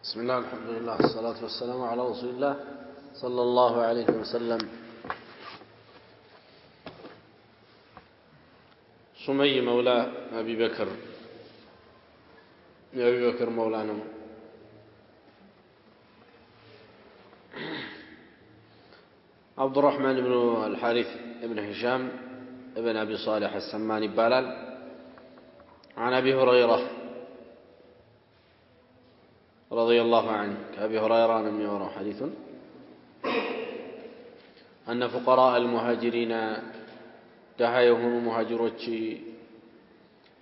بسم الله الحمد لله والصلاة والسلام على رسول الله صلى الله عليه وسلم. سمي مولى أبي بكر مولانا عبد الرحمن بن الحارث بن هشام بن أبي صالح السماني بالال عن أبي هريرة رضي الله عنه. كأبي هريرة لم يرى حديث أن فقراء المهاجرين دهايهم مهاجروتشي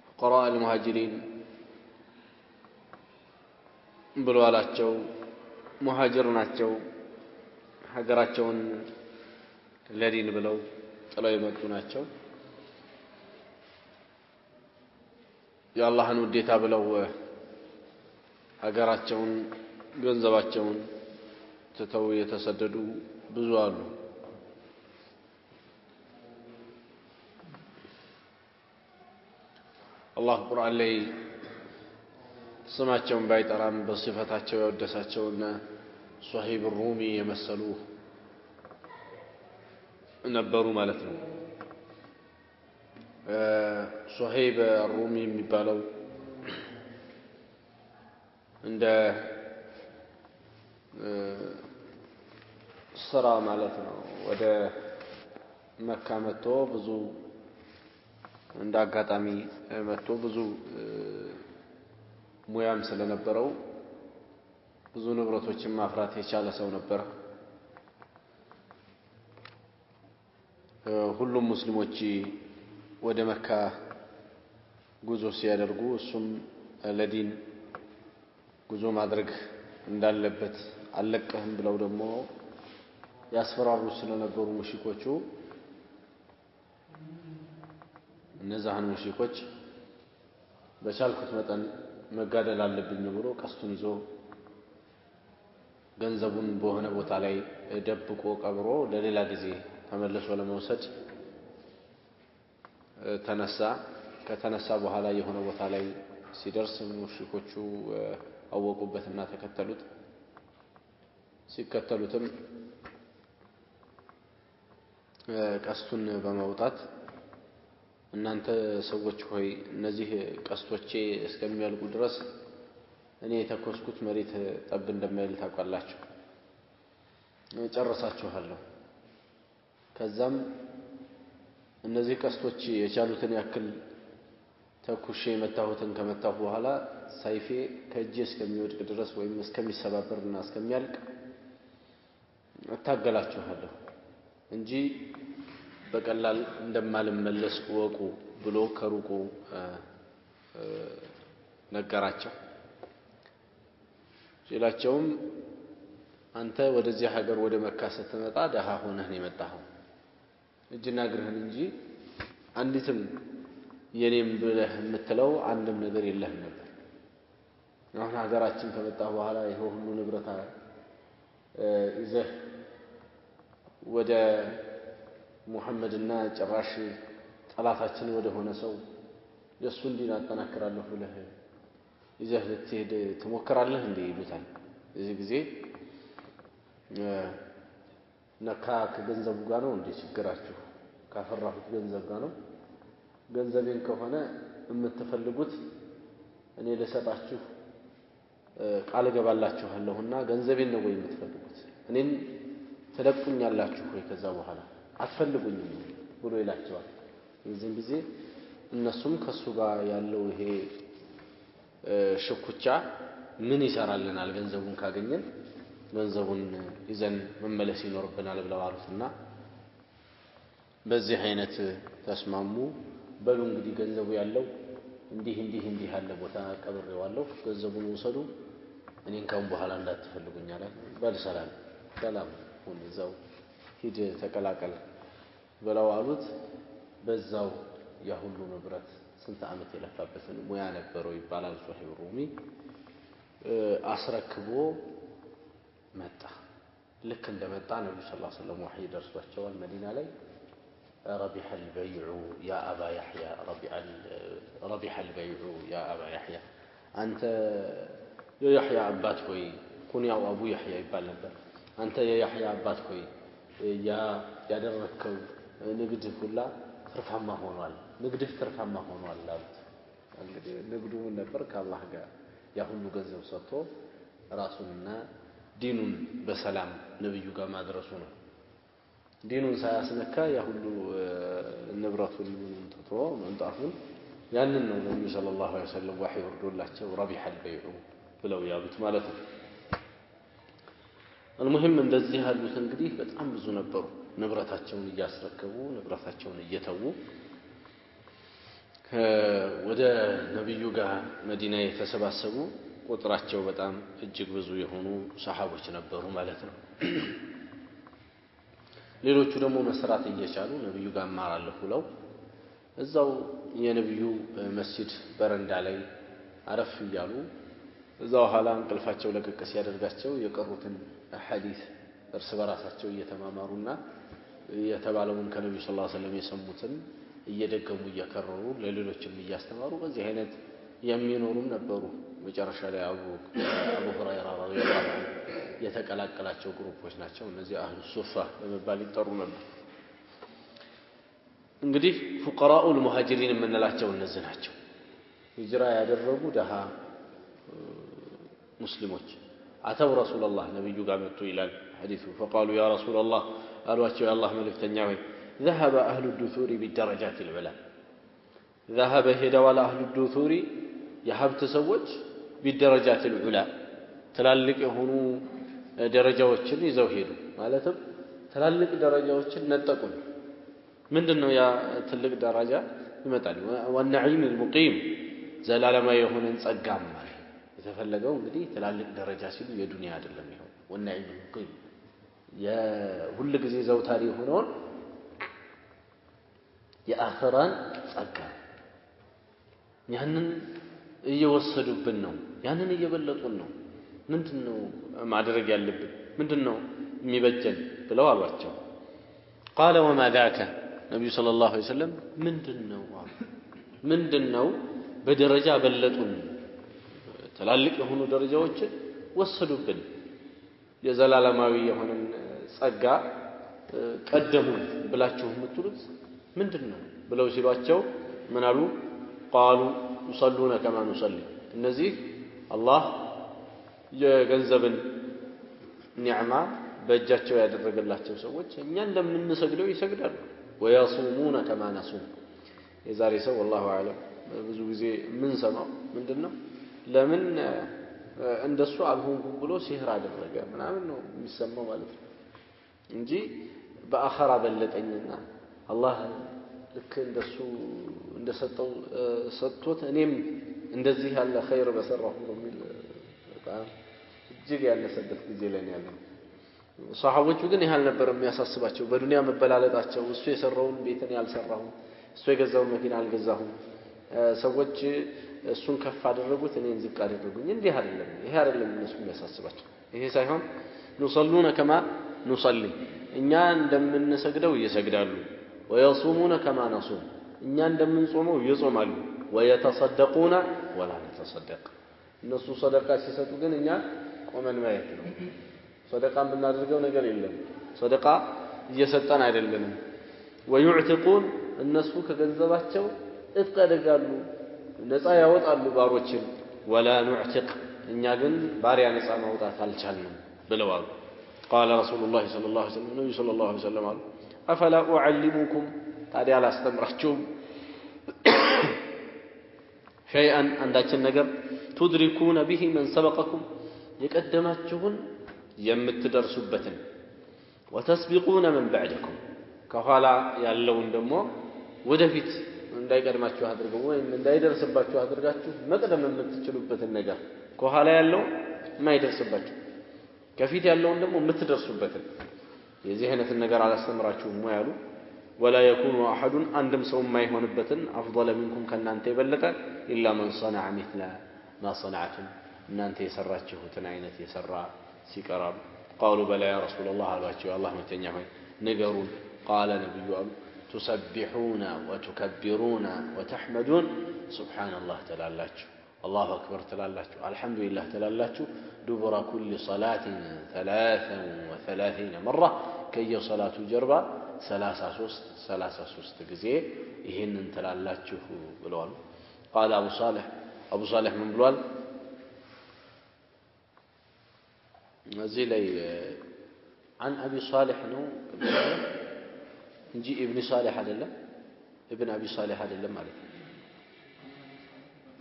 فقراء المهاجرين بلوالاتشو مهاجرناتشو ሀገራቸውን ለዲን ብለው ጥለው የመጡ ናቸው። የአላህን ውዴታ ብለው ሀገራቸውን ገንዘባቸውን ትተው የተሰደዱ ብዙ አሉ። አላህ ቁርአን ላይ ስማቸውን ባይጠራም በሲፈታቸው ያወደሳቸውና ሱሀይብ ሩሚ የመሰሉ ነበሩ ማለት ነው። ሱሀይብ ሩሚ የሚባለው እንደ ስራ ማለት ነው። ወደ መካ መጥቶ ብዙ እንደ አጋጣሚ መጥቶ ብዙ ሙያም ስለነበረው ብዙ ንብረቶችን ማፍራት የቻለ ሰው ነበር። ሁሉም ሙስሊሞች ወደ መካ ጉዞ ሲያደርጉ እሱም ለዲን ጉዞ ማድረግ እንዳለበት አለቀህም ብለው ደግሞ ያስፈራሩ ስለነበሩ ሙሽሪኮቹ እነዛን ሙሽሪኮች በቻልኩት መጠን መጋደል አለብኝ ብሎ ቀስቱን ይዞ ገንዘቡን በሆነ ቦታ ላይ ደብቆ ቀብሮ ለሌላ ጊዜ ተመልሶ ለመውሰድ ተነሳ። ከተነሳ በኋላ የሆነ ቦታ ላይ ሲደርስ ሙሽሪኮቹ አወቁበትና ተከተሉት። ሲከተሉትም ቀስቱን በማውጣት እናንተ ሰዎች ሆይ እነዚህ ቀስቶቼ እስከሚያልቁ ድረስ እኔ የተኮስኩት መሬት ጠብ እንደማይል ታውቃላችሁ፣ ጨርሳችኋለሁ። ከዛም እነዚህ ቀስቶች የቻሉትን ያክል ተኩሼ መታሁትን ከመታሁ በኋላ ሰይፌ ከእጄ እስከሚወድቅ ድረስ ወይም እስከሚሰባበርና እስከሚያልቅ እታገላችኋለሁ እንጂ በቀላል እንደማልመለስ ወቁ ብሎ ከሩቁ ነገራቸው። ሲላቸውም አንተ ወደዚህ ሀገር ወደ መካ ስትመጣ ደሃ ሆነህ ነው የመጣኸው፣ እጅና እግርህን እንጂ አንዲትም የኔም ብለህ የምትለው አንድም ነገር የለህም ነበር። አሁን ሀገራችን ከመጣህ በኋላ ይሄው ሁሉ ንብረት ይዘህ ወደ ሙሐመድና ጭራሽ ጠላታችን ወደ ሆነ ሰው የእሱን ዲን አጠናክራለሁ ብለህ ይዘህ ልትሄድ ትሞክራለህ እንዴ ይሉታል። እዚህ ጊዜ ነካ ከገንዘቡ ጋር ነው እንዴ ችግራችሁ? ካፈራሁት ገንዘብ ጋር ነው? ገንዘቤን ከሆነ የምትፈልጉት እኔ ልሰጣችሁ ቃል ገባላችኋለሁና ገንዘቤን ነው ወይ የምትፈልጉት? እኔን ትለቁኛላችሁ ወይ ከዛ በኋላ አትፈልጉኝም ብሎ ይላቸዋል። የዚህ ጊዜ እነሱም ከሱ ጋር ያለው ይሄ ሽኩቻ ምን ይሰራልናል? ገንዘቡን ካገኘን ገንዘቡን ይዘን መመለስ ይኖርብናል ብለው አሉትና በዚህ አይነት ተስማሙ። በሉ እንግዲህ ገንዘቡ ያለው እንዲህ ያለ ቦታ ቀብሬዋለሁ፣ ገንዘቡን ወሰዱ፣ እኔን ካሁን በኋላ እንዳትፈልጉኝ አለ። በል ሰላም ሁን፣ እዛው ሂድ ተቀላቀል ብለው አሉት። በዛው ያ ሁሉ ንብረት ስንት ዓመት የለፋበትን ሙያ ነበረው ይባላል ሱሀይብ ሩሚ አስረክቦ መጣ። ልክ እንደመጣ ነብዩ ሰለላሁ ዐለይሂ ወሰለም ወህይ ደርሷቸዋል መዲና ላይ ربح البيع يا أبا يحيى ربح البيع يا أبا يحيى أنت የያህያ አባት ሆይ ኩንያው አቡ ያህያ ይባል ነበር አንተ የያህያ አባት ሆይ ያ ያደረከው ንግድ ሁላ ትርፋማ ሆኗል ንግድህ ትርፋማ ሆኗል አሉት እንግዲህ ንግዱ ነበር ከአላህ ጋር ያ ሁሉ ገንዘብ ሰጥቶ ራሱንና ዲኑን በሰላም ነብዩ ጋር ማድረሱ ነው ዲኑን ሳያስነካ ያ ሁሉ ንብረቱን ተቶ መንጣፉን ያንን ነው ነብዩ ሰለላሁ ዐለይሂ ወሰለም ወህይ ወርዶላቸው ረቢሐል በይዑ ብለው ያሉት ማለት ነው المهم እንደዚህ ያሉት እንግዲህ በጣም ብዙ ነበሩ ንብረታቸውን እያስረከቡ ንብረታቸውን እየተዉ ወደ ነብዩ ጋር መዲና የተሰባሰቡ ቁጥራቸው በጣም እጅግ ብዙ የሆኑ ሰሃቦች ነበሩ ማለት ነው ሌሎቹ ደግሞ መስራት እየቻሉ ነብዩ ጋር ማራለሁ ብለው እዛው የነብዩ መስጂድ በረንዳ ላይ አረፍ ይያሉ እዛው ኋላ እንቅልፋቸው ለቀቅ ሲያደርጋቸው የቀሩትን ሐዲስ እርስ በራሳቸው እየተማማሩና የተባለውን ከነብዩ ሰለላሁ ዐለይሂ ወሰለም የሰሙትን እየደገሙ እየከረሩ ለሌሎችም እያስተማሩ በዚህ አይነት የሚኖሩም ነበሩ መጨረሻ ላይ አቡ ሁረይራ ረዲየላሁ ዐንሁ የተቀላቀላቸው ግሩፖች ናቸው እነዚህ አህሉ ሱፋ በመባል ይጠሩ ነበር እንግዲህ ፉቀራኡል ሙሃጅሪን የምንላቸው እነዚህ ናቸው ሂጅራ ያደረጉ ደሃ ሙስሊሞች አተው ረሱላህ ነብዩ ጋር መጡ ይላል ሐዲሱ فقالوا يا رسول الله አሏቸው የአላህ መልእክተኛ ሆይ ذهب اهل الدثور بالدرجات العلى ذهب هدوا اهل الدثور የሀብት ሰዎች بالدرجات العلى ትላልቅ የሆኑ ደረጃዎችን ይዘው ሄዱ ማለትም ትላልቅ ደረጃዎችን ነጠቁን ምንድነው ያ ትልቅ ደረጃ ይመጣል والنعيم المقيم ዘላለማዊ የሆነን ጸጋም ማለት የተፈለገው እንግዲህ ትላልቅ ደረጃ ሲሉ የዱንያ አይደለም ይሄው والنعيم المقيم የሁሉ ጊዜ ዘውታሪ ሆነውን የአኺራን ጸጋ ያንን እየወሰዱብን ነው ያንን እየበለጡን ነው ምንድነው ማድረግ ያለብን ምንድነው የሚበጀን ብለው አሏቸው قال وما ذاك ነብዩ ሰለላሁ ዐለይሂ ወሰለም ምንድነው በደረጃ በለጡን ትላልቅ የሆኑ ደረጃዎችን ወሰዱብን የዘላለማዊ የሆነን ጸጋ ቀደሙን ብላችሁ የምትሉት ምንድነው ብለው ሲሏቸው ምን አሉ قالوا يصلون كما نصلي እነዚህ አላህ የገንዘብን ኒዕማ በእጃቸው ያደረገላቸው ሰዎች እኛ እንደምንሰግደው ይሰግዳሉ ويصومون كما نصوم የዛሬ ሰው والله اعلم ብዙ ጊዜ ምን ሰማው ምንድነው ለምን እንደሱ አልሆንኩም ብሎ ሲህር አደረገ ምናምን ነው የሚሰማው ማለት ነው እንጂ በአኺራ በለጠኝና አላህ ልክ እንደሱ እንደሰጠው ሰጥቶት እኔም እንደዚህ ያለ ኸይር በሰራሁ ነው የሚል በጣም እጅግ ያነሰበት ጊዜ ላይ ነው ያለው ሷሃቦቹ ግን ይሄ አልነበረም የሚያሳስባቸው በዱንያ መበላለጣቸው እሱ የሰራውን ቤትን ያልሰራሁ እሱ የገዛውን መኪና አልገዛሁም ሰዎች እሱን ከፍ አደረጉት እኔን ዝቅ አደረጉኝ እንዲህ አይደለም ይሄ አይደለም እነሱ የሚያሳስባቸው ይሄ ሳይሆን نصلون كما نصلي እኛ እንደምንሰግደው ይሰግዳሉ ويصومون كما نصوم እኛ እንደምንጾመው ይጾማሉ ويتصدقون ولا نتصدق እነሱ ሰደቃ ሲሰጡ ግን እኛ ቆመን ማየት ነው ሰደቃ ብናደርገው ነገር የለም ሰደቃ እየሰጠን አይደለም ويعتقون እነሱ ከገንዘባቸው እጥቀደጋሉ ነፃ ያወጣሉ ባሮችን ولا نعتق እኛ ግን ባሪያ ነፃ ማውጣት አልቻልንም ብለዋል قال رسول الله صلى الله عليه وسلم النبي صلى الله عليه وسلم قال افلا اعلمكم ታዲያ አላስተምራችሁም شيئا አንዳችን ነገር تدركون به من سبقكم የቀደማችሁን የምትደርሱበትን وتسبقون من بعدكم ከኋላ ያለውን ደግሞ ወደፊት እንዳይቀድማችሁ አድርገው ወይም እንዳይደርስባችሁ አድርጋችሁ መቅደም የምትችሉበትን ነገር ከኋላ ያለው ማይደርስባችሁ ከፊት ያለውን ደግሞ የምትደርሱበትን የዚህ አይነት ነገር አላስተምራችሁም ያሉ ولا يكون احد عندم سو ما يهونبتن افضل منكم كنانته يبلغ الا من صنع مثل ما صنعتم እናንተ የሰራችሁትን አይነት የሰራ ሲቀራብ قالوا بلا يا رسول الله አሏቸው አላህ መተኛ ሆይ ነገሩን قال نبي تسبحون وتكبرون وتحمدون سبحان الله تلالاችሁ الله أكبر تلالاتشو الحمد لله تلالاتشو دبر كل صلاة 33 مرة كي صلاة جربة 33 جزء إهن تلالاتشو بلوان قال أبو صالح من بلوان نزيلي عن أبي صالح نجي ابن صالح هذا ابن أبي صالح هذا مالك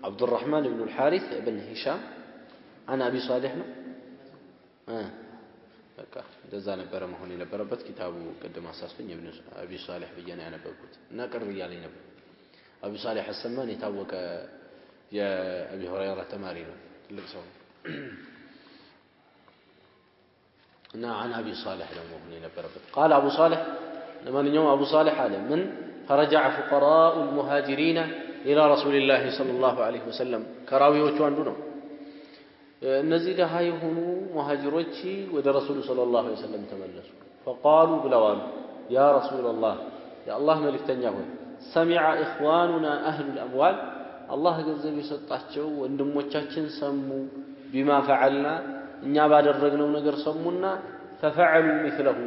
عبد الرحمن بن الحارث بن هشام عن أبي صالح بقى جزا نبر ما هوني نبربت كتابه قدم أساسفين ابن أبي صالح بيجانا أنا بقول ناقر رجالي نبر أبي صالح السمان يتوق يا أبي هريرة تمارينه اللي سووا عن أبي صالح لما هوني نبربت قال أبو صالح لما اليوم أبو صالح هذا من فرجع فقراء المهاجرين إلى رسول الله صلى الله عليه وسلم كراوي وشواندونه نزيد هاي هنو مهاجروتشي ود رسول صلى الله عليه وسلم تملسوا فقالوا بلوان يا رسول الله يا الله ملك تنياهون سمع إخواننا أهل الأموال الله جزب يسطاتشو وندموቻችን ሰሙ بما فعلنا እኛ ባደረግነው ነገር ሰሙና ففعلوا مثله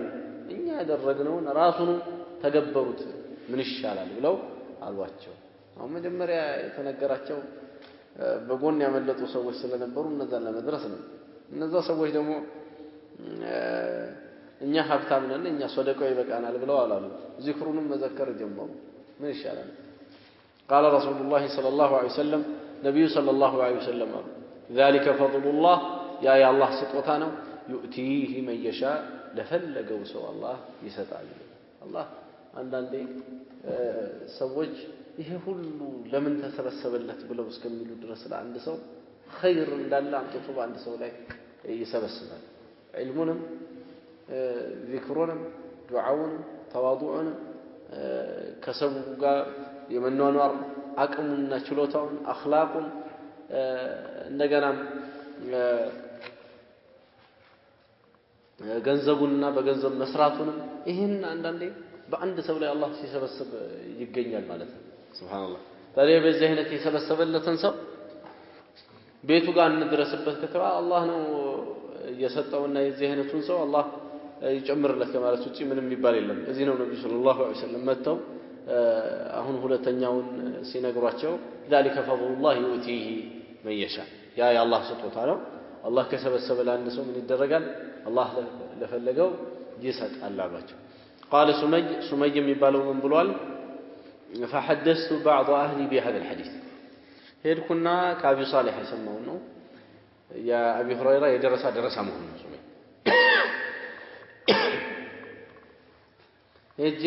እኛ ያደረግነውን ራሱን ተገበሩት ምን ይሻላል ብለው አሏቸው አሁን መጀመሪያ የተነገራቸው በጎን ያመለጡ ሰዎች ስለነበሩ እነዛን ለመድረስ ነው እነዛ ሰዎች ደግሞ እኛ ሀብታም ነን እኛ ሶደቃው ይበቃናል ብለው አላሉ ዚክሩንም መዘከር ጀመሩ ምን ይሻላል قال رسول الله صلى الله عليه وسلم نبي صلى الله عليه وسلم ذلك فضل الله يا الله سطوتا ነው يؤتيه من يشاء ለፈለገው ሰው አላህ ይሰጣል አላህ አንዳንዴ ሰዎች ይሄ ሁሉ ለምን ተሰበሰበለት ብለው እስከሚሉ ድረስ ለአንድ ሰው ኸይር እንዳለ አምጥቶ በአንድ ሰው ላይ ይሰበስባል ዒልሙንም ዚክሩንም ዱዓውንም ተዋዱዑንም ከሰው ጋር የመኗኗር አቅሙና ችሎታውን አኽላቁን እንደገናም ገንዘቡንና በገንዘብ መስራቱንም ይሄን አንዳንዴ በአንድ ሰው ላይ አላህ ሲሰበስብ ይገኛል ማለት ነው ሱብሃንአላህ ታዲያ በዚህ አይነት የሰበሰበለትን ሰው ቤቱ ጋር እንድረስበት ከተባ አላህ ነው የሰጠውና የዚህ አይነቱን ሰው አላህ ይጨምርለት ከማለት ውጪ ምንም ይባል የለም እዚህ ነው ነብዩ ሰለላሁ ዐለይሂ ወሰለም መተው አሁን ሁለተኛውን ሲነግሯቸው ذلك فضل الله يؤتيه من يشاء ያ የአላህ ስጦታ ነው አላህ ከሰበሰበ ለአንድ ሰው ምን ይደረጋል አላህ ለፈለገው ይሰጣል አሏቸው قال سمي የሚባለው ምን ብሏል فحدثت بعض اهلي بهذا الحديث ሄድኩና ከአቢ ሷሊህ የሰማው ነው ያ አቢ ሁረይራ የደረሳ መሆኑ ነው سمي ሄጄ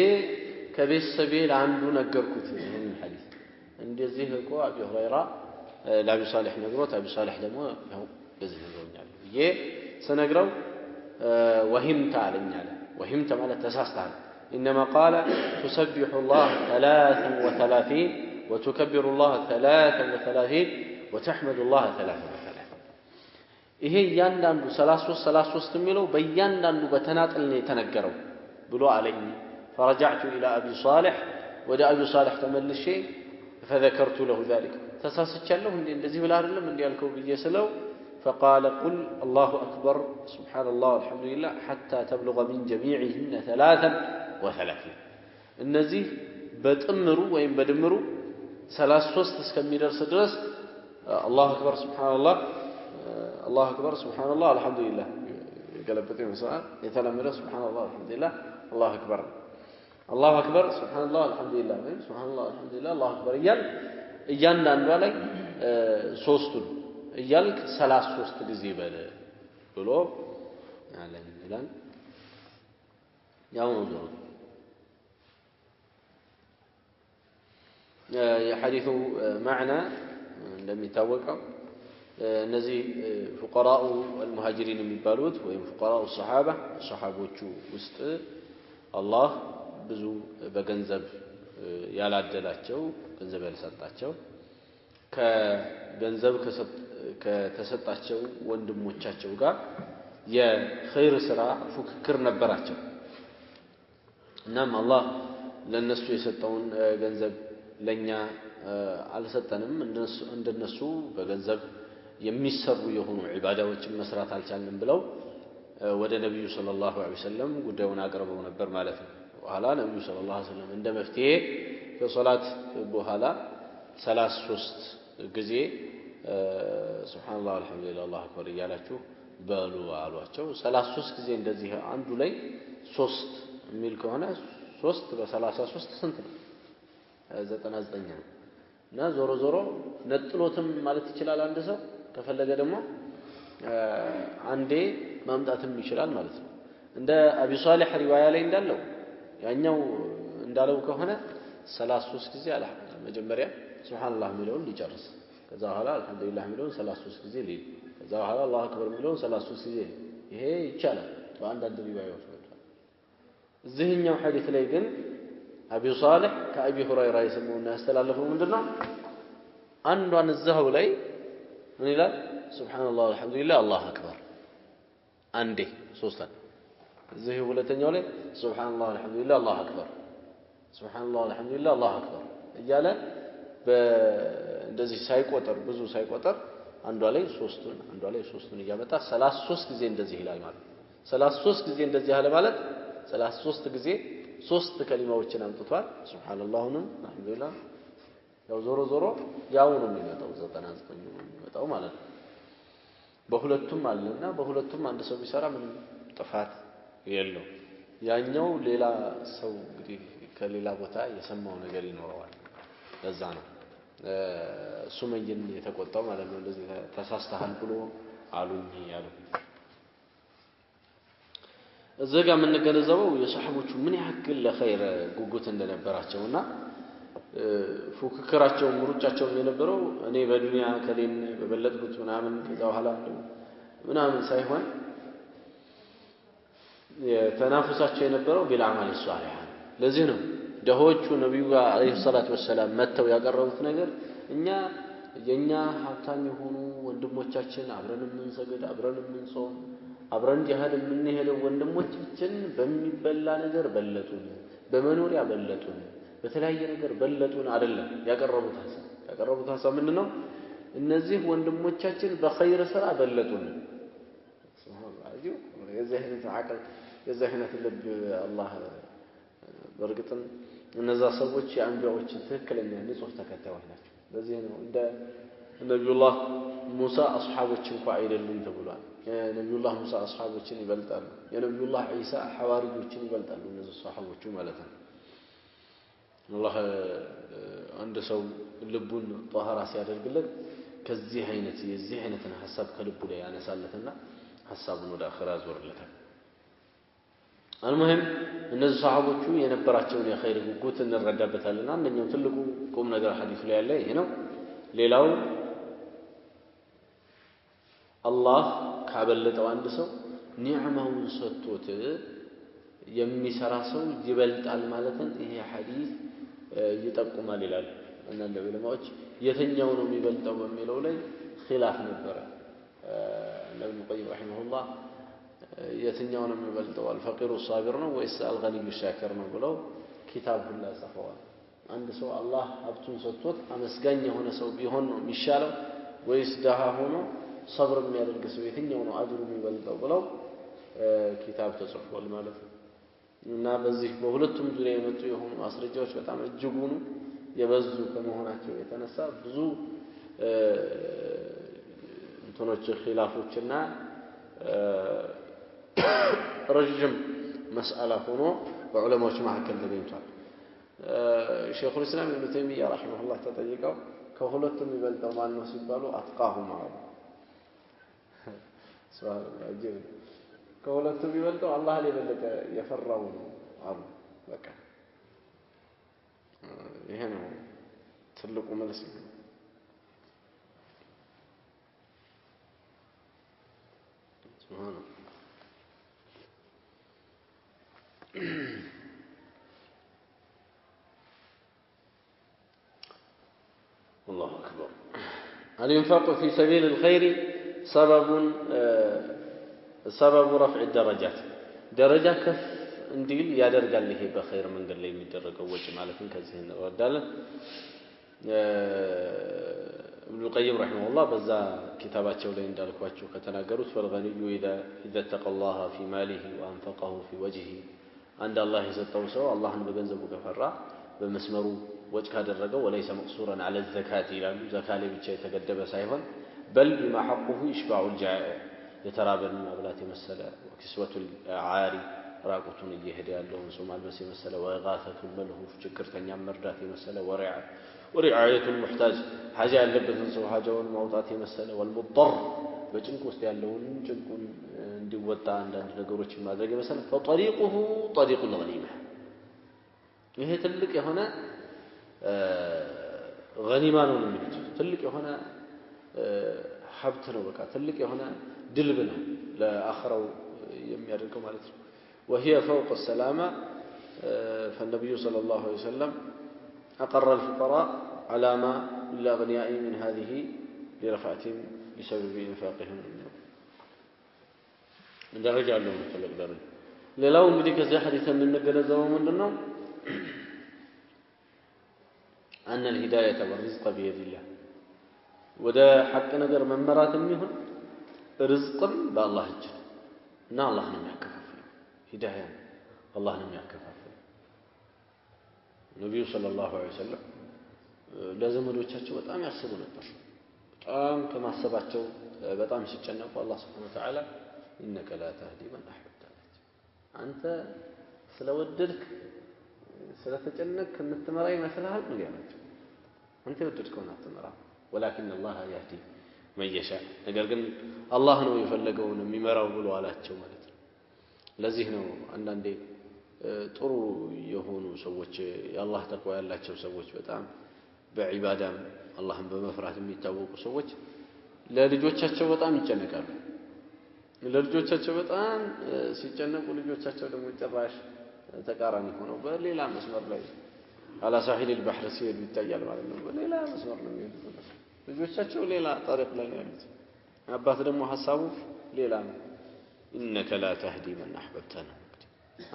ከቤተሰቤ ለአንዱ ነገርኩት ይሄን ሐዲስ እንደዚህ እኮ አቢ ሁረይራ ለአቢ ሷሊህ ነግሮት አቢ ሷሊህ ደግሞ ያው በዚህ ነግሮኛል ይሄ ሰነግረው وهمت علينا وهمت ማለት ተሳስተሃል انما قال تسبح الله 33 وتكبر الله 33 وتحمد الله 33 ይሄ ያንዳንዱ 33 የሚለው በእያንዳንዱ በተናጠል ነው የተነገረው ብሎ አለኝ فرجعت الى ابي صالح ወደ አቢ ሷሊህ ተመልሼ فذكرت له ذلك ተሳስቻለሁ እንደዚህ ብላ አይደለም እንዴ ያልከው ብዬ ስለው فقال قل الله أكبر سبحان الله والحمد لله حتى تبلغ من جميعهن 33 النزيه بتأمروا وين بدمروا 33 እስከሚደርስ ድረስ الله أكبر سبحان الله الله أكبر سبحان الله الحمد لله قلبتي مثلا يتلمر سبحان الله الحمد لله الله أكبر الله أكبر سبحان الله الحمد لله سبحان الله الحمد لله الله أكبر እያንዳንዱ ላይ ሶስቱን እያልክ 33 ጊዜ በለ ብሎ አለኝ ይላል ያው ነው የሐዲሱ ማዕና እንደሚታወቀው እነዚህ ፉቀራኡ المهاجرين የሚባሉት ወይም ፉቀራኡ ሱሐቦቹ ውስጥ አላህ ብዙ በገንዘብ ያላደላቸው ገንዘብ ያልሰጣቸው ከገንዘብ ከተሰጣቸው ወንድሞቻቸው ጋር የኸይር ስራ ፉክክር ነበራቸው እናም አላህ ለነሱ የሰጠውን ገንዘብ ለኛ አልሰጠንም እንደነሱ በገንዘብ የሚሰሩ የሆኑ ዒባዳዎችን መስራት አልቻልንም ብለው ወደ ነብዩ ሰለላሁ ዐለይሂ ወሰለም ጉዳዩን አቅርበው ነበር ማለት ነው በኋላ ነብዩ ሰለላሁ ዐለይሂ ወሰለም እንደ መፍትሄ ከሶላት በኋላ 33 ጊዜ ሱብሃንአላህ አልহামዱሊላህ አላሁ አክበር እያላችሁ በሉ አሏቸው 33 ጊዜ እንደዚህ አንዱ ላይ 3 የሚል ከሆነ 3 በ33 ስንት ነው 99 ነው እና ዞሮ ዞሮ ነጥሎትም ማለት ይችላል አንድ ሰው ከፈለገ ደግሞ አንዴ ማምጣትም ይችላል ማለት ነው እንደ አቢ ሷሊህ ሪዋያ ላይ እንዳለው ያኛው እንዳለው ከሆነ 33 ጊዜ አልহামዱሊላህ መጀመሪያ ሱብሃንአላህ የሚለውን ሊጨርስ ከዛ በኋላ አልহামዱሊላህ የሚለውን 33 ጊዜ ሊል ከዛ በኋላ አላሁ አክበር የሚለውን 33 ጊዜ ይሄ ይቻላል በአንዳንድ ሪዋያዎች መጥቷል እዚህኛው ሐዲስ ላይ ግን አቢ ሷሊህ ከአቢ ሁረይራ የሰማውና ያስተላለፈው ምንድነው አንዷን እዛው ላይ ምን ይላል ሱብሃንአላህ አልহামዱሊላህ አላሁ አክበር አንዴ ሶስታን እዚህ ሁለተኛው ላይ ሱብሃንአላህ አልহামዱሊላህ አላሁ አክበር ሱብሃንአላህ አልহামዱሊላህ አላሁ አክበር እያለ እንደዚህ ሳይቆጠር ብዙ ሳይቆጠር አንዷ ላይ ሶስቱን እያመጣ 33 ጊዜ እንደዚህ ይላል ማለት 33 ጊዜ እንደዚህ ያለ ማለት 33 ጊዜ 3 ከሊማዎችን አምጥቷል ሱብሃንአላህንም አልহামዱሊላህ ያው ዞሮ ያው ነው የሚመጣው 99 ነው የሚመጣው ማለት ነው በሁለቱም አለና በሁለቱም አንድ ሰው ቢሰራ ምንም ጥፋት የለው ያኛው ሌላ ሰው እንግዲህ ከሌላ ቦታ የሰማው ነገር ይኖረዋል ለዛ ነው ሱመይን የተቆጣው ማለት ነው እንደዚህ ተሳስተሃል ብሎ አሉኝ ያለው እዚህ ጋር ምን ገለዘበው የሷሐቦቹ ምን ያክል ለኸይር ጉጉት እንደነበራቸውና ፉክክራቸው ምሩጫቸው የነበረው እኔ በዱንያ ከሌን በበለጥኩት ምናምን ከዛ በኋላ ምናምን ሳይሆን የተናፈሳቸው የነበረው ቢልአማል ሷሊህ ለዚህ ነው ደሆቹ ነብዩ ጋር አለይሂ ሰላቱ ወሰለም መተው ያቀረቡት ነገር እኛ የኛ ሀብታም የሆኑ ወንድሞቻችን አብረን የምንሰግድ አብረን የምንጾም አብረን ጂሃድ የምንሄደው ወንድሞቻችን በሚበላ ነገር በለጡን በመኖሪያ በለጡን በተለያየ ነገር በለጡን አይደለም ያቀረቡት ሐሳብ ምንድነው እነዚህ ወንድሞቻችን በኸይር ስራ በለጡን ሱብሃንአላህ የዘህነት አቅል የዘህነት ልብ አላህ በርግጥም እነዛ ሰዎች የአንቢያዎች ትክክለኛ ንጹህ ተከታዮች ናቸው ለዚህ ነው እንደ ነብዩላህ ሙሳ አስሐቦች እንኳን አይደሉም ተብሏል የነብዩላህ ሙሳ አስሐቦችን ይበልጣሉ የነብዩላህ ኢሳ ሐዋሪዮችን ይበልጣሉ እነዚህ ሰሃቦቹ ማለት ነው አላህ አንድ ሰው ልቡን ጧሃራ ሲያደርግለት ከዚህ አይነት የዚህ አይነትን ሐሳብ ከልቡ ላይ ያነሳለትና ሐሳቡን ወደ አኺራ ያዞርለታል المهم እነዚህ ሰሃቦቹ የነበራቸውን የኸይር ጉጉት እንረዳበታልና አንደኛው ትልቁ ቁም ነገር ሐዲስ ላይ ያለ ይሄ ነው ሌላው አላህ ካበለጠው አንድ ሰው ኒዕማውን ሰጥቶት የሚሰራ ሰው ይበልጣል ማለትን ይሄ ሐዲስ ይጠቁማል ይላል አንዳንድ ዑለማዎች የትኛው ነው የሚበልጠው በሚለው ላይ ኺላፍ ነበር ነብዩ ቀይም ረሂመሁላህ የትኛው ነው የሚበልጠው አልፈቂሩ ሳቢር ነው ወይስ አልገኒዩ ሻኪር ነው ብለው ኪታብ ሁላ ጽፈዋል አንድ ሰው አላህ ሀብቱን ሰጥቶት አመስጋኝ የሆነ ሰው ቢሆን ነው የሚሻለው ወይስ ደሃ ሆኖ ሰብር የሚያደርግ ሰው የትኛው ነው አጅሩ የሚበልጠው ብለው ኪታብ ተጽፏል ማለት ነው እና በዚህ በሁለቱም ዙሪያ የመጡ የሆኑ ማስረጃዎች በጣም እጅጉን የበዙ ከመሆናቸው የተነሳ ብዙ እንትኖች ኺላፎችና ረጅም መስአላ ሆኖ በዑለማዎች መካከል ተገኝቷል ሼኹል ኢስላም ኢብኑ ተይሚያ ረሂመሁላህ ተጠይቀው ከሁለቱም ይበልጠው ማን ነው ሲባሉ አጥቃሁም አሉ ሱብሃንአላህ ከሁለቱም ይበልጠው አላህ ላይ በለጠ የፈራው ነው አሉ በቃ ይሄ ነው ትልቁ መልስ ሱብሃንአላህ الله أكبر الإنفاق في سبيل الخير سبب رفع الدرجات درجة كف انديل يادرقال له بخير من قال لي يدرقوا وجه مالكين كزهن ردالا ابن القيم رحمه الله بذا كتاباته ላይ እንዳልኳችሁ ከተናገሩት فالغني اذا اتقى الله في ماله وانفقه في وجهه عند الله የሰጠው ሰው አላህን በገንዘቡ ከፈራ በመስመሩ ወጭ ካደረገው وليس مقصورا على الزكاه ይላሉ ዘካሌ ብቻ የተገደበ ሳይሆን بل بما حقه يشبع الجائع የተራበን ማብላት የመሰለ وكسوة العاري ራቁቱን እየሄደ ያለውን ሰው ማልበስ የመሰለ وغاثة الملهوف ችግርተኛ መርዳት የመሰለ ورعاية المحتاج حاجة ያለበትን ሰው ሐጃውን ማውጣት የመሰለ والمضطر በጭንቅ ውስጥ ያለውን ጭንቁን እንዲወጣ አንዳንድ ነገሮችን ማድረግ የመሰለ فطريقه طريق الغنيمة ይሄ ትልቅ የሆነ غنيማ ነው የሚሉት ትልቅ የሆነ ሀብት ነው በቃ ትልቅ የሆነ ድልብ ነው ለአኺራው የሚያደርገው ማለት ነው وهي فوق السلامة فالنبي صلى الله عليه وسلم أقر الفقراء على ما للأغنياء من هذه لرفعتهم بسبب إنفاقهم من درجة لهم خلق درجة للاو እንግዲህ ከዚህ ሐዲስ የምንገነዘበው ምንድነው أن الهداية والرزق بيد الله وده حق ነገር መመራትም ይሁን ርዝቅም በአላህ እጅ እና አላህ ነው የሚያከፋፍለው ሂዳያ አላህ ነው የሚያከፋፍለው ነብዩ ሰለላሁ ዐለይሂ ወሰለም ለዘመዶቻቸው በጣም ያስቡ ነበር በጣም ከማሰባቸው በጣም ሲጨነቁ አላህ Subhanahu Wa Ta'ala إنك لا تهدي من أحببت አንተ ስለወደድክ ስለተጨነቅክ የምትመራ ይመስልሃል ነው ያላቸው አንተ ወደድከውን አትመራ ولكن الله يهدي من يشاء ነገር ግን አላህ ነው የፈለገውን የሚመራው ብሎ አላቸው ማለት ነው ለዚህ ነው አንዳንዴ ጥሩ የሆኑ ሰዎች የአላህ ተቅዋ ያላቸው ሰዎች በጣም በዒባዳም አላህን በመፍራት የሚታወቁ ሰዎች ለልጆቻቸው በጣም ይጨነቃሉ ለልጆቻቸው በጣም ሲጨነቁ ልጆቻቸው ደግሞ ጭራሽ ተቃራኒ ሆነው በሌላ መስመር ላይ على ساحل البحر ሲሄዱ ይታያል ማለት ነው በሌላ መስመር ነው የሚሄዱት ልጆቻቸው ሌላ طريق ላይ ነው ያሉት አባት ደግሞ ሐሳቡ ሌላ ነው إنك لا تهدي من أحببت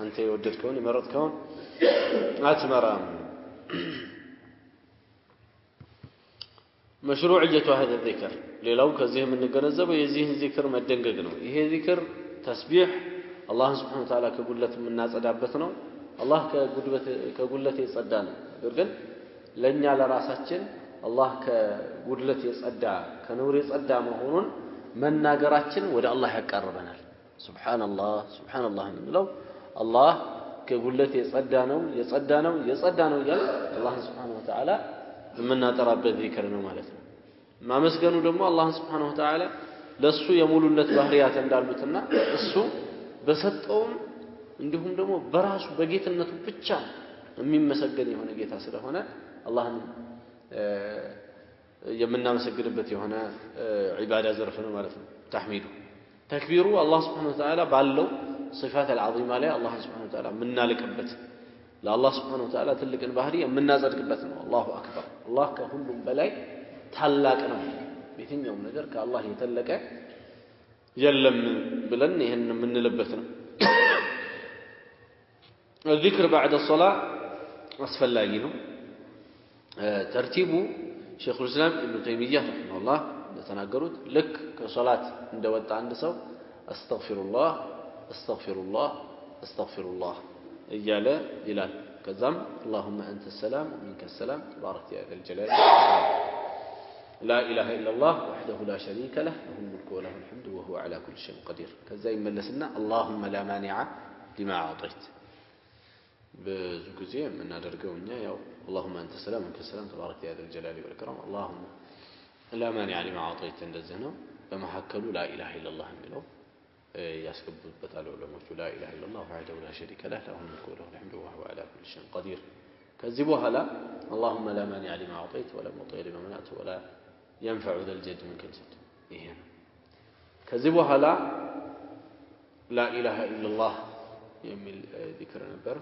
أنت يوددكون يمرضكون أتمرام مشروعية هذا الذكر لو كزيه من الجنزب يزيه ذكر ما دنجنا إيه ذكر تسبيح الله سبحانه وتعالى كقولة من الناس أدعبتنا الله كقولة يصدقنا لكن لن على راساتين الله كقولة يصدق كنور يصدق مهون من ناجراتين وده الله يقربنا سبحان الله من لو الله كقولة يصدقنا يال الله سبحانه وتعالى من نتربى ذكرنا مالتنا ما مسجنوا دم الله سبحانه وتعالى لسه يمولون بحريات እንዳሉትና እሱ በሰጠውም እንዲሁም ደግሞ በራሱ በጌትነቱ ብቻ የሚመሰገን የሆነ ጌታ ስለሆነ አላህን የምናመሰግንበት የሆነ ዒባዳ ዘርፍ ነው ማለት ነው ተህሚዱ ተክቢሩ አላህ Subhanahu Wa Ta'ala ባለው صفات العظيمه ላይ አላህ Subhanahu Wa Ta'ala ምናልቅበት ለአላህ Subhanahu Wa Ta'ala ትልቅን ባህሪ የምናጸድቅበት ነው አላሁ አክበር አላህ ከሁሉም በላይ ታላቅ ነው በየትኛውም ነገር ከአላህ የተለቀ የለም ብለን ይሄን የምንልበት ነው الذكر بعد الصلاه አስፈላጊ ነው ተርቲቡ ሼኹ الاسلام ابن تيميه رحمه الله ተናገሩት ልክ ከሶላት እንደወጣ አንድ ሰው አስተግፊሩላህ እያለ ይላል ከዛም اللهم انت السلام ومنك السلام تبارك يا ذا الجلال لا اله الا الله وحده لا شريك له له الملك وله الحمد وهو على كل شيء قدير كذا يملسنا اللهم لا مانع لما اعطيت ብዙ ጊዜ የምናደርገውኛ ያው اللهم انت السلام ومنك السلام تبارك يا ذا الجلال والاكرام اللهم لا مانع لما اعطيت እንደዚህ ነው በመሐከሉ لا اله الا الله የሚለው ያስገቡበታል ዑለሞቹ لا اله الا الله وحده لا شريك له له الملك وله الحمد وهو على كل شيء قدير ከዚህ በኋላ اللهم لا مانع لما اعطيت ولا معطي لما منعت ولا ينفع ذا الجد منك الجد ይሄ ነው ከዚህ በኋላ لا اله الا الله የሚል ذكر ነበር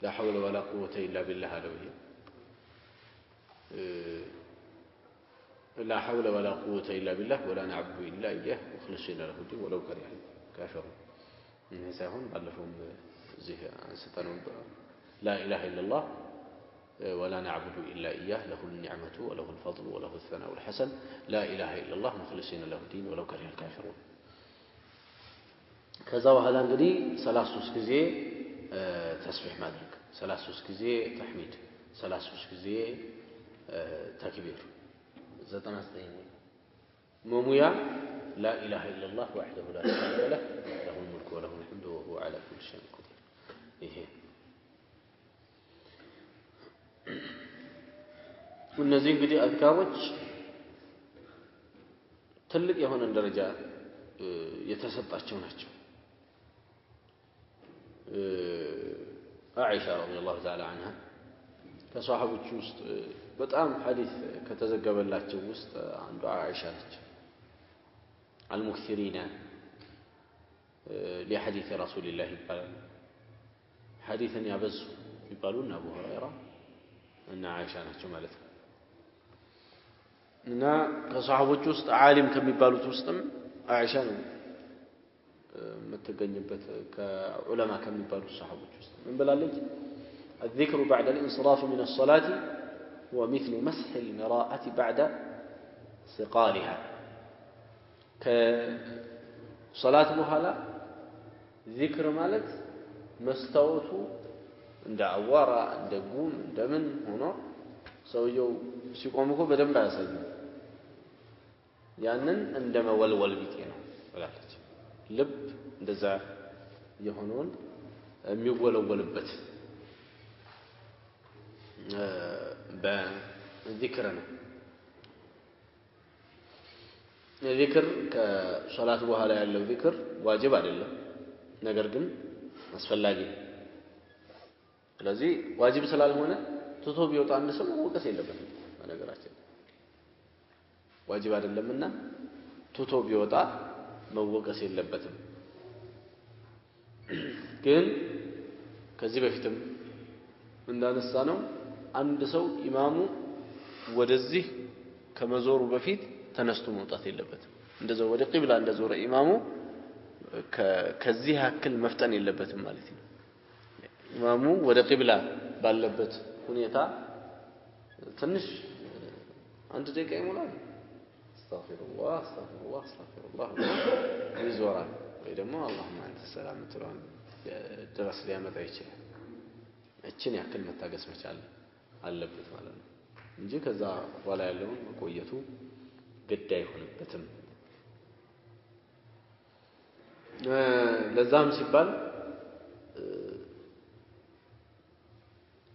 لا حول ولا قوة إلا بالله عليه لا حول ولا قوة إلا بالله ولا نعبد إلا إياه مخلصين له الدين ولو كره الكافرون إنه سيهون بلفهم زيه ستنون لا إله إلا الله ولا نعبد إلا إياه له النعمة وله الفضل وله الثناء الحسن لا إله إلا الله مخلصين له الدين ولو كره الكافرون كذا وهذا እንግዲህ 33 ጊዜ ተስቢህ ማድረግ 33 ጊዜ ተህሚድ 33 ጊዜ ተክቢር 99 መሙያ لا إله إلا الله وحده لا شريك له له الملك وله الحمد وهو على كل شيء قدير ይሄ እነዚህ እንግዲህ አዝካሮች ትልቅ የሆነ ደረጃ የተሰጣቸው ናቸው عائشة رضي الله تعالى عنها ከሷሐቦች ውስጥ በጣም ሐዲስ ከተዘገበላቸው ውስጥ አንዷ عائشة ነች المكثرين لحديث رسول الله ይባላል حديثا ያበዙ ይባሉና አቡ ሁረይራ እና عائشة ናቸው ማለት ነው እና ከሷሐቦች ውስጥ ዓሊም ከሚባሉት ውስጥም عائشة ነው متجنبت كعلماء كم يبالوا الصحابة من بلالج الذكر بعد الانصراف من الصلاة هو مثل مسح المراءة بعد سقالها كصلاة بهلا ذكر مالت مستوت عند عوارة عند قوم عند من هنا سويو سيقومكم بدم بأسجن يعني عندما ولول بيتنا بلالج ልብ እንደዛ የሆነውን የሚወለወልበት በዚክር ነው ዚክር ከሶላት በኋላ ያለው ዚክር ዋጅብ አይደለም ነገር ግን አስፈላጊ ነው ስለዚህ ዋጅብ ስላልሆነ ትቶ ቢወጣ አንድ ሰው መወቀስ የለበትም በነገራችን ዋጅብ አይደለምና ትቶ ቢወጣ መወቀስ የለበትም ግን ከዚህ በፊትም እንዳነሳ ነው አንድ ሰው ኢማሙ ወደዚህ ከመዞሩ በፊት ተነስቶ መውጣት የለበትም እንደዛው ወደ ቂብላ እንደዞረ ኢማሙ ከዚህ ያክል መፍጠን የለበትም ማለት ነው ኢማሙ ወደ ቂብላ ባለበት ሁኔታ ትንሽ አንድ ደቂቃ ይሞላል استغفر الله استغفر الله استغفر الله يزوران ويدمو اللهم انت السلام ترون درس ሊያመጣ ይችላል እቺን ያክል መታገስ መቻል አለበት ማለት ነው እንጂ ከዛ በኋላ ያለውን መቆየቱ ግድ አይሆንበትም ለዛም ሲባል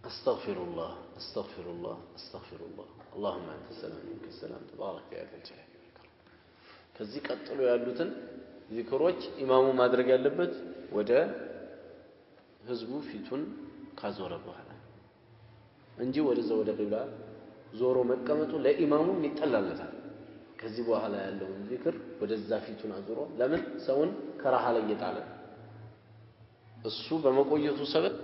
استغفر الله استغفر الله استغفر الله اللهم انت السلام منك السلام تبارك يا ذا الجلال والإكرام ከዚህ ቀጥሎ ያሉትን ዚክሮች ኢማሙ ማድረግ ያለበት ወደ ህዝቡ ፊቱን ካዞረ በኋላ እንጂ ወደዛ ወደ ቂብላ ዞሮ መቀመጡ ለኢማሙ ይጠላለታል ከዚህ በኋላ ያለው ዚክር ወደዛ ፊቱን አዞሮ ለምን ሰውን ከራሃ ላይ ይጣለ እሱ በመቆየቱ ሰበብ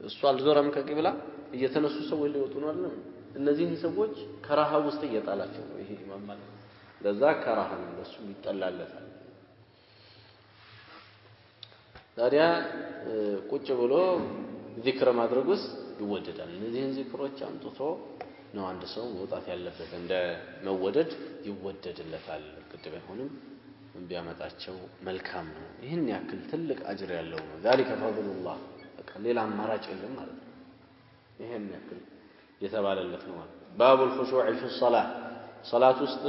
እሱ አልዞረም ከቂብላ እየተነሱ ሰው ሊወጡ ነው አይደል እነዚህን ሰዎች ከራሃ ውስጥ እየጣላቸው ነው ይሄ ኢማም ማለት ለዛ ከራሃ ነው ለሱ ይጠላለታል ታዲያ ቁጭ ብሎ ዚክር ማድረጉስ ይወደዳል እነዚህን ዚክሮች አምጥቶ ነው አንድ ሰው መውጣት ያለበት እንደ መወደድ ይወደድለታል ግድ ባይሆንም ቢያመጣቸው መልካም ነው ይሄን ያክል ትልቅ አጅር ያለው ነው ذلك فضل الله ሌላ አማራጭ የለም ማለት ነው ይሄን ያክል የተባለለት ነው باب الخشوع في الصلاه صلاه ውስጥ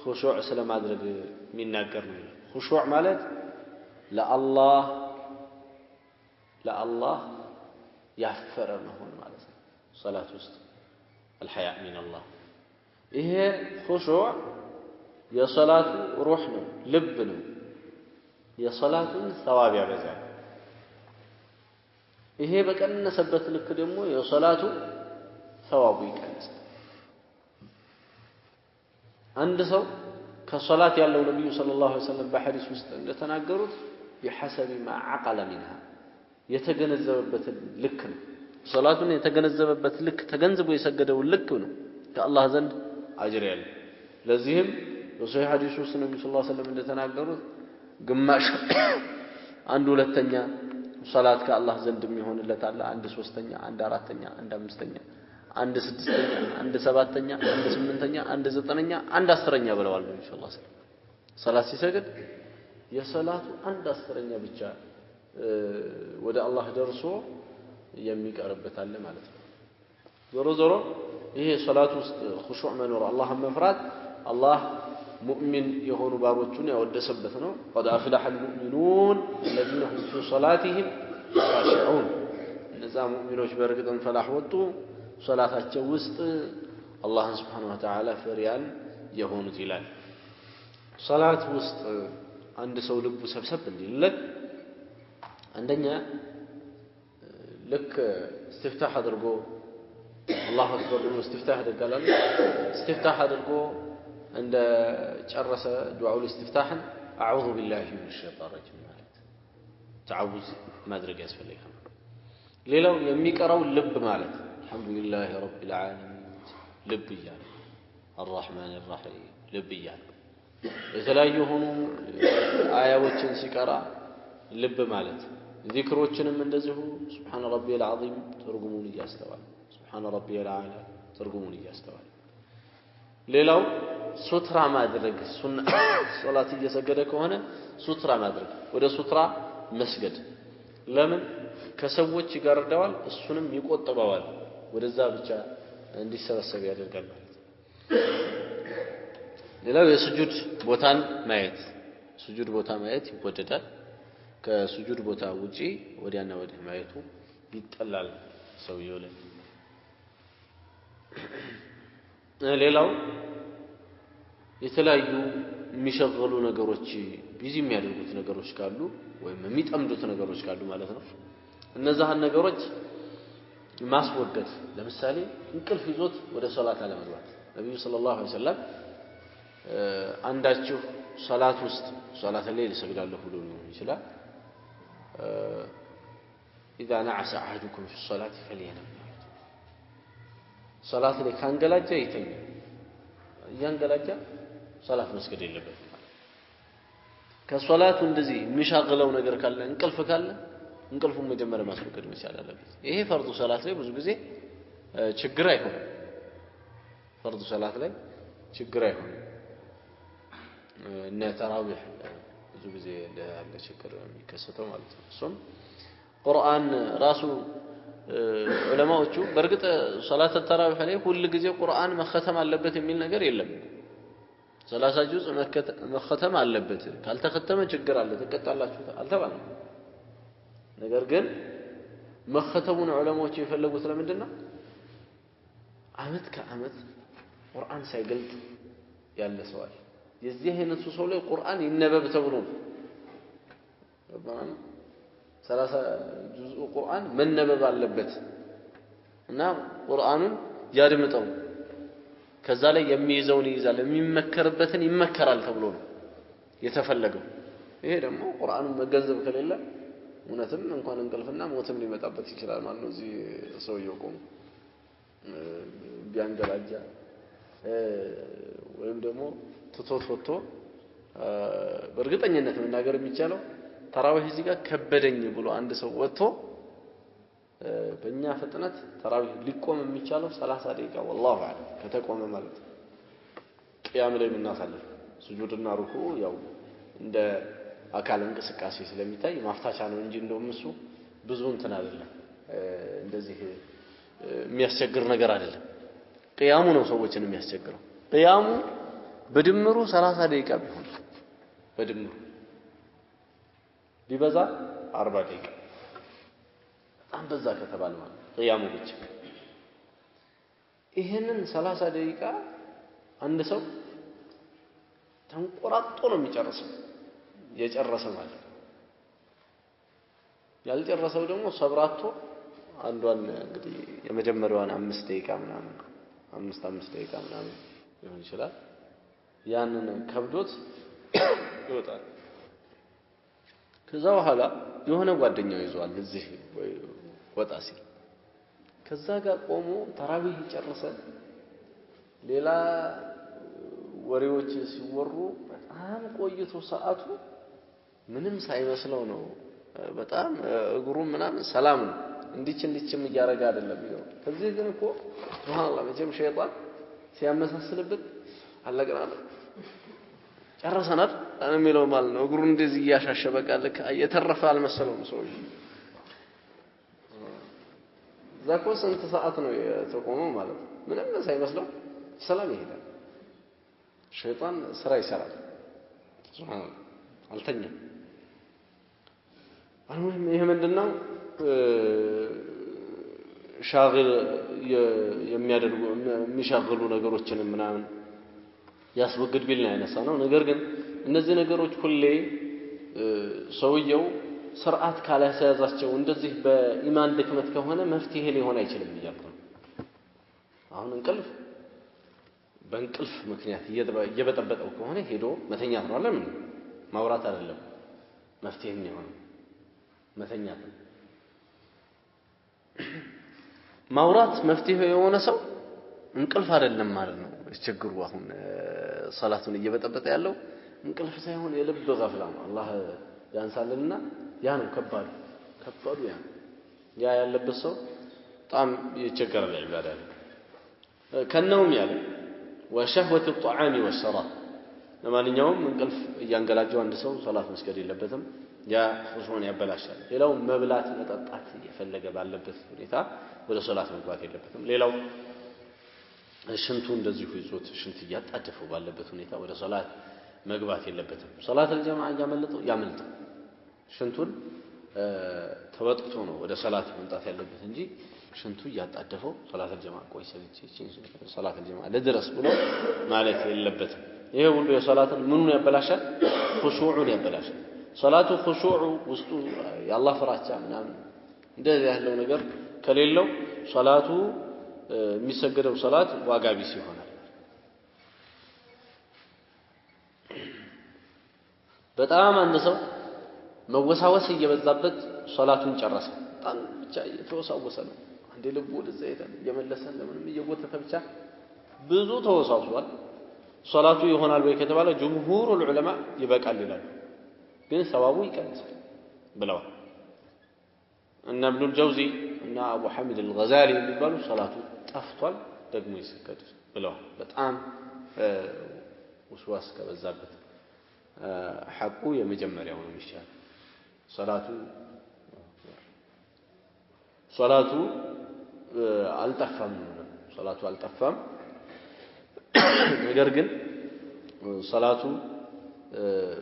خشوع ስለማድረግ የሚናገር ነው خشوع ማለት ለአላህ ያፈረ መሆን ማለት ነው صلاه ውስጥ الحياء من الله ይሄ خشوع የصلاه روح ነው ልብ ነው የصلاتን ثواب ያበዛል ይሄ በቀነሰበት ልክ ደግሞ የሶላቱ ثواب ይቀንሳል አንድ ሰው ከሶላት ያለው ነብዩ ሰለላሁ ዐለይሂ ወሰለም በሐዲስ ውስጥ እንደተናገሩት بحسب ما عقل منها የተገነዘበበት ልክ ነው ሶላቱን የተገነዘበበት ልክ ተገንዝቦ የሰገደው ልክ ነው ከአላህ ዘንድ አጅር ያለው ለዚህም በሶሂህ ሐዲስ ውስጥ ነብዩ ሰለላሁ ዐለይሂ ወሰለም እንደተናገሩት ግማሽ አንድ ሁለተኛ ሶላት ከአላህ ዘንድ የሚሆንለት አለ አንድ ሶስተኛ አንድ አራተኛ አንድ አምስተኛ አንድ ስድስተኛ አንድ ሰባተኛ አንድ ስምንተኛ አንድ ዘጠነኛ አንድ አስረኛ ብለዋል ነብዩ ሰለላሁ ዐለይሂ ወሰለም ሶላት ሲሰግድ የሶላቱ አንድ አስረኛ ብቻ ወደ አላህ ደርሶ የሚቀርበት አለ ማለት ነው ዞሮ ዞሮ ይሄ ሶላት ውስጥ ኹሹዕ መኖር አላህን መፍራት አላህ ሙእሚን የሆኑ ባሮቹን ያወደሰበት ነው قد أفلح المؤمنون الذين هم في صلاتهم خاشعون እነዛ ሙእሚኖች በርግጥም ፈላህ ወጡ ሶላታቸው ውስጥ አላህን Subhanahu Wa Ta'ala ፈሪያን የሆኑት ይላል ሶላት ውስጥ አንድ ሰው ልቡ ሰብሰብ እንዲልለት አንደኛ ልክ استفتاح አድርጎ አላሁ አክበር ብሎ استفتاح ያደርጋል استفتاح አድርጎ عند ጨረሰ ዱዓው استفتاح اعوذ بالله من الشيطان الرجيم ማለት تعوذ ማድረግ ያስፈልጋል ሌላው የሚቀራው ልብ ማለት الحمدلله رب العالمين ልብ ይያል الرحمن الرحيم ልብ ይያል የተለያዩ ሆኑ አያዎችን ሲቀራ ልብ ማለት ዚክሮችንም እንደዚሁ سبحان ربي العظيم ትርጉሙን ያስተዋል سبحان ربي الاعلى ትርጉሙን ያስተዋል ሌላው ሱትራ ማድረግ ሱና ሶላት እየሰገደ ከሆነ ሱትራ ማድረግ ወደ ሱትራ መስገድ ለምን ከሰዎች ይጋርዳዋል እሱንም ይቆጥበዋል ወደዛ ብቻ እንዲሰበሰብ ያደርጋል ማለት ሌላው የሱጁድ ቦታን ማየት ሱጁድ ቦታ ማየት ይወደዳል ከሱጁድ ቦታ ውጪ ወዲያና ወዲህ ማየቱ ይጠላል ሰውየው ላይ ሌላው የተለያዩ የሚሸغሉ ነገሮች ቢዚ የሚያደርጉት ነገሮች ካሉ ወይም የሚጠምዱት ነገሮች ካሉ ማለት ነው እነዛን ነገሮች ማስወገድ ለምሳሌ እንቅልፍ ይዞት ወደ ሶላት አለመግባት ነብዩ ሰለላሁ ዐለይሂ ወሰለም አንዳችሁ ሶላት ውስጥ ሶላት ላይ ይሰግዳሉ ብሎ ነው ይችላል اذا نعس احدكم في الصلاه فلينم ሶላት ላይ ካንገላጀ ይተኛ ያንገላጀ ሶላት መስገድ የለበትም ከሶላቱ እንደዚህ የሚሻግለው ነገር ካለ እንቅልፍ ካለ እንቅልፉን መጀመሪያ ማስወገድ መቻል አለበት ይሄ ፈርዱ ሶላት ላይ ብዙ ጊዜ ችግር አይሆንም ፈርዱ ሶላት ላይ ችግር አይሆንም እና ተራዊህ ብዙ ጊዜ ያለ ችግር የሚከሰተው ማለት ነው እሱም ቁርአን ራሱ ዑለማዎቹ በርግጥ ሶላት ተራዊህ ላይ ሁሉ ጊዜ ቁርአን መختም አለበት የሚል ነገር የለም 30 ጁዝ መختም አለበት ካልተختመ ችግር አለ ተቀጣላችሁ አልተባለም ነገር ግን መختሙን ዑለማዎቹ የፈለጉት ለምንድነው አመት ከአመት ቁርአን ሳይገልጥ ያለ ሰው አለ የዚህ አይነቱ ሰው ላይ ቁርአን ይነበብ ተብሎ ነው 30 ጁዝ ቁርአን መነበብ አለበት እና ቁርአኑን ያድምጠው ከዛ ላይ የሚይዘውን ይይዛል የሚመከርበትን ይመከራል ተብሎ ነው የተፈለገው ይሄ ደግሞ ቁርአኑን መገንዘብ ከሌለ እውነትም እንኳን እንቅልፍና ሞትም ሊመጣበት ይችላል ማለት ነው እዚህ ሰውየው ቆም ቢያንገላጃ ወይም ደግሞ ተቶቶቶ በእርግጠኝነት መናገር የሚቻለው ተራዊህ እዚህ ጋር ከበደኝ ብሎ አንድ ሰው ወጥቶ በእኛ ፍጥነት ተራዊህ ሊቆም የሚቻለው 30 ደቂቃ والله አለ ከተቆመ ማለት ቂያም ላይ ምናሳለፍ ሱጁድና ሩኩ ያው እንደ አካል እንቅስቃሴ ስለሚታይ ማፍታቻ ነው እንጂ እንደውም እሱ ብዙ እንትን አይደለም እንደዚህ የሚያስቸግር ነገር አይደለም ቂያሙ ነው ሰዎችን የሚያስቸግረው ቂያሙ በድምሩ 30 ደቂቃ ቢሆን በድምሩ ቢበዛ 40 ደቂቃ በጣም በዛ ከተባለ ማለት ቂያሙ ብቻ ይሄንን 30 ደቂቃ አንድ ሰው ተንቆራጦ ነው የሚጨርሰው የጨረሰ ማለት ያልጨረሰው ደግሞ ሰብራቶ አንዷን እንግዲህ የመጀመሪያዋን 5 ደቂቃ ምናምን 5 ደቂቃ ምናምን ይሆን ይችላል ያንን ከብዶት ይወጣል ከዛ በኋላ የሆነ ጓደኛው ይዟል እዚህ ወጣ ሲል ከዛ ጋር ቆሞ ተራዊህ ይጨርሳል ሌላ ወሬዎች ሲወሩ በጣም ቆይቶ ሰዓቱ ምንም ሳይመስለው ነው በጣም እግሩም ምናምን ሰላም ነው እንዲችም እያረጋ አይደለም ይለው ከዚህ ግን እኮ ሱብሃንአላህ መቼም ሸይጣን ሲያመሳስልበት አለቀናል ጨረሰናል የሚለው ማለት ነው እግሩን እንደዚህ እያሻሸ በቃ ልክ እየተረፈ አልመሰለውም ሰውዬ ዛኮ ስንት ሰዓት ነው የተቆመው ማለት ምንም ሳይመስለው ሰላም ይሄዳል ሸይጣን ስራ ይሰራል ሱብሃንአላህ አልተኛም አሁን ይሄ ምንድነው ሻግል የሚያደርጉ የሚሻግሉ ነገሮችን ምናምን ያስወግድ ቢልና ያነሳ ነው ነገር ግን እነዚህ ነገሮች ሁሌ ሰውየው ስርዓት ካላሰያዛቸው እንደዚህ በኢማን ድክመት ከሆነ መፍትሄ ሊሆን አይችልም ይያልኩ አሁን በእንቅልፍ ምክንያት እየበጠበጠው ከሆነ ሄዶ መተኛት ነው አይደል ማውራት አይደለም መፍትሄ የሚሆነው መተኛት ማውራት መፍትሄ የሆነ ሰው እንቅልፍ አይደለም ማለት ነው ችግሩ አሁን ሶላቱን እየበጠበጠ ያለው እንቅልፍ ሳይሆን የልብ ገፍላ ነው አላህ ያንሳልና ያ ነው ከባዱ ያ ያለበት ሰው በጣም ይቸገራል ለዒባዳ ከነውም ያለ ወሸህወት الطعام والشراب ለማንኛውም እንቅልፍ እያንገላጀው አንድ ሰው ሶላት መስገድ የለበትም ያ ኹሹን ያበላሻል ሌላው መብላት መጠጣት እየፈለገ ባለበት ሁኔታ ወደ ሶላት መግባት የለበትም ሌላው ሽንቱ እንደዚሁ ይዞት ሽንት እያጣደፈው ባለበት ሁኔታ ወደ ሶላት መግባት የለበትም ሶላት الجماعه ያመልጠው ሽንቱን ተወጥቶ ነው ወደ ሶላት መምጣት ያለበት እንጂ ሽንቱ እያጣደፈው ሶላት الجماعه ቆይ ሰልቼ ሶላት الجماعه ለድረስ ብሎ ማለት የለበትም ይሄ ሁሉ የሶላትን ምኑን ያበላሻል ኹሹዑን ያበላሻል ሶላቱ ኹሹዑ ውስጡ የአላህ ፍራቻ ምናምን እንደዚህ ያለው ነገር ከሌለው ሶላቱ የሚሰገደው ሶላት ዋጋ ቢስ ይሆናል በጣም አንድ ሰው መወሳወስ እየበዛበት ሶላቱን ጨረሰ በጣም ብቻ እየተወሳወሰ ነው አንዴ ልቡ ወደዛ ይሄዳል እየመለሰ ለምንም እየጎተተ ብቻ ብዙ ተወሳውሷል ሶላቱ ይሆናል ወይ ከተባለ ጅምሁሩ ዑለማ ይበቃል ይላሉ ግን ሰዋቡ ይቀንሳል ብለዋል እና ኢብኑ አልጀውዚ እና አቡ ሐሚድ አልገዛሊ የሚባሉ ሶላቱ ጠፍቷል ደግሞ ይሰገድ ብለዋል በጣም ወስዋስ ከበዛበት ሐቁ የመጀመሪያው ነው ይሻል ሶላቱ አልጠፋም ነገር ግን ሶላቱ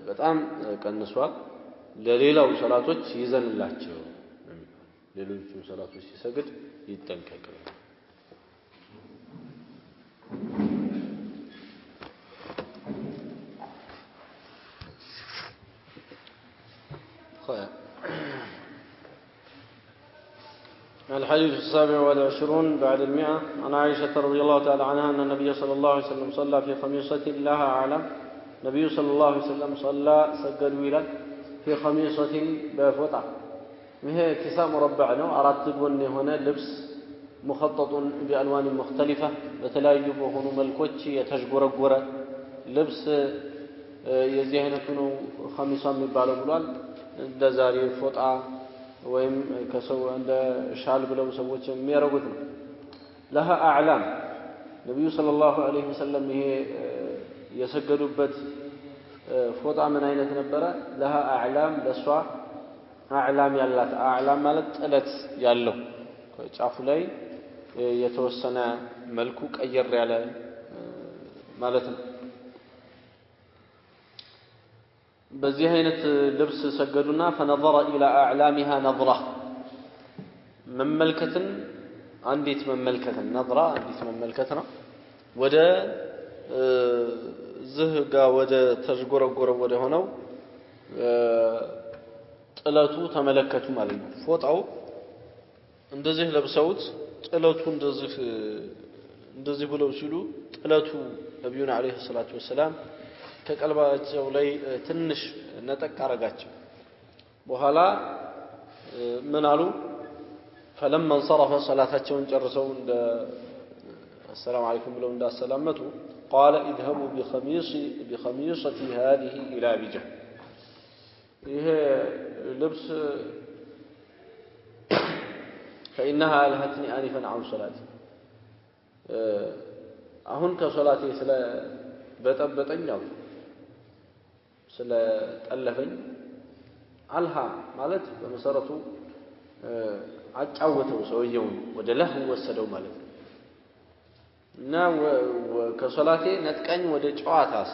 በጣም ቀንሷል ለሌላው ሶላቶች ይዘንላቸው ሌሎቹ ሶላቶች ሲሰግድ ይጠንቀቅ الحديث 27 بعد 100 عن عائشة رضي الله تعالى عنها أن النبي صلى الله عليه وسلم صلى في خميصة لها أعلم النبي صلى الله عليه وسلم صلى سجد ويلا في خميصة بفوطة وهي كساء مربع ነው አራት ጎን የሆነ ልብስ مخطط بألوان مختلفة በተለያዩ በሆኑ መልኮች የተሽጎረጎረ ልብስ የዚህ አይነቱ ነው خميصة የሚባለው ብሏል እንደ ዛሬ ፎጣ ወይም ከሰው እንደ ሻል ብለው ሰዎች የሚያረጉት ነው لها أعلام ነብዩ ሰለላሁ ዐለይሂ ወሰለም ይሄ የሰገዱበት ፎጣ ምን አይነት ነበረ لها أعلام ለሷ አዕላም ያላት አዕላም ማለት ጥለት ያለው ጫፉ ላይ የተወሰነ መልኩ ቀየር ያለ ማለት ነው በዚህ አይነት ልብስ ሰገዱና فنظر الى اعلامها نظره መመልከትን አንዲት መመልከትን ነظራ አንዲት መመልከት ነው ወደ ዝህጋ ወደ ተዝጎረጎረ ወደ ሆነው ጥለቱ ተመለከቱ ማለት ነው ፎጣው እንደዚህ ለብሰውት ጥለቱ እንደዚህ ብለው ሲሉ ጥለቱ ነብዩና አለይሂ ሰላቱ ወሰለም ከቀልባቸው ላይ ትንሽ ነጠቅ አረጋቸው በኋላ ምን አሉ فلما انصرف صلاتهم ጨርሰው እንደ السلام عليكم ብለው እንዳሰላመቱ قال اذهبوا بخميصتي هذه الى بجه ይሄ ልብስ فإنها ألهتني آنفا عن صلاتي አሁን ከሶላቴ ስለ በጠበጠኛው ስለ ጠለፈኝ አልሃ ማለት በመሰረቱ አጫወተው ሰውየው ወደ ለህ ወሰደው ማለት ነው እና ከሶላቴ ነጥቀኝ ወደ ጨዋታስ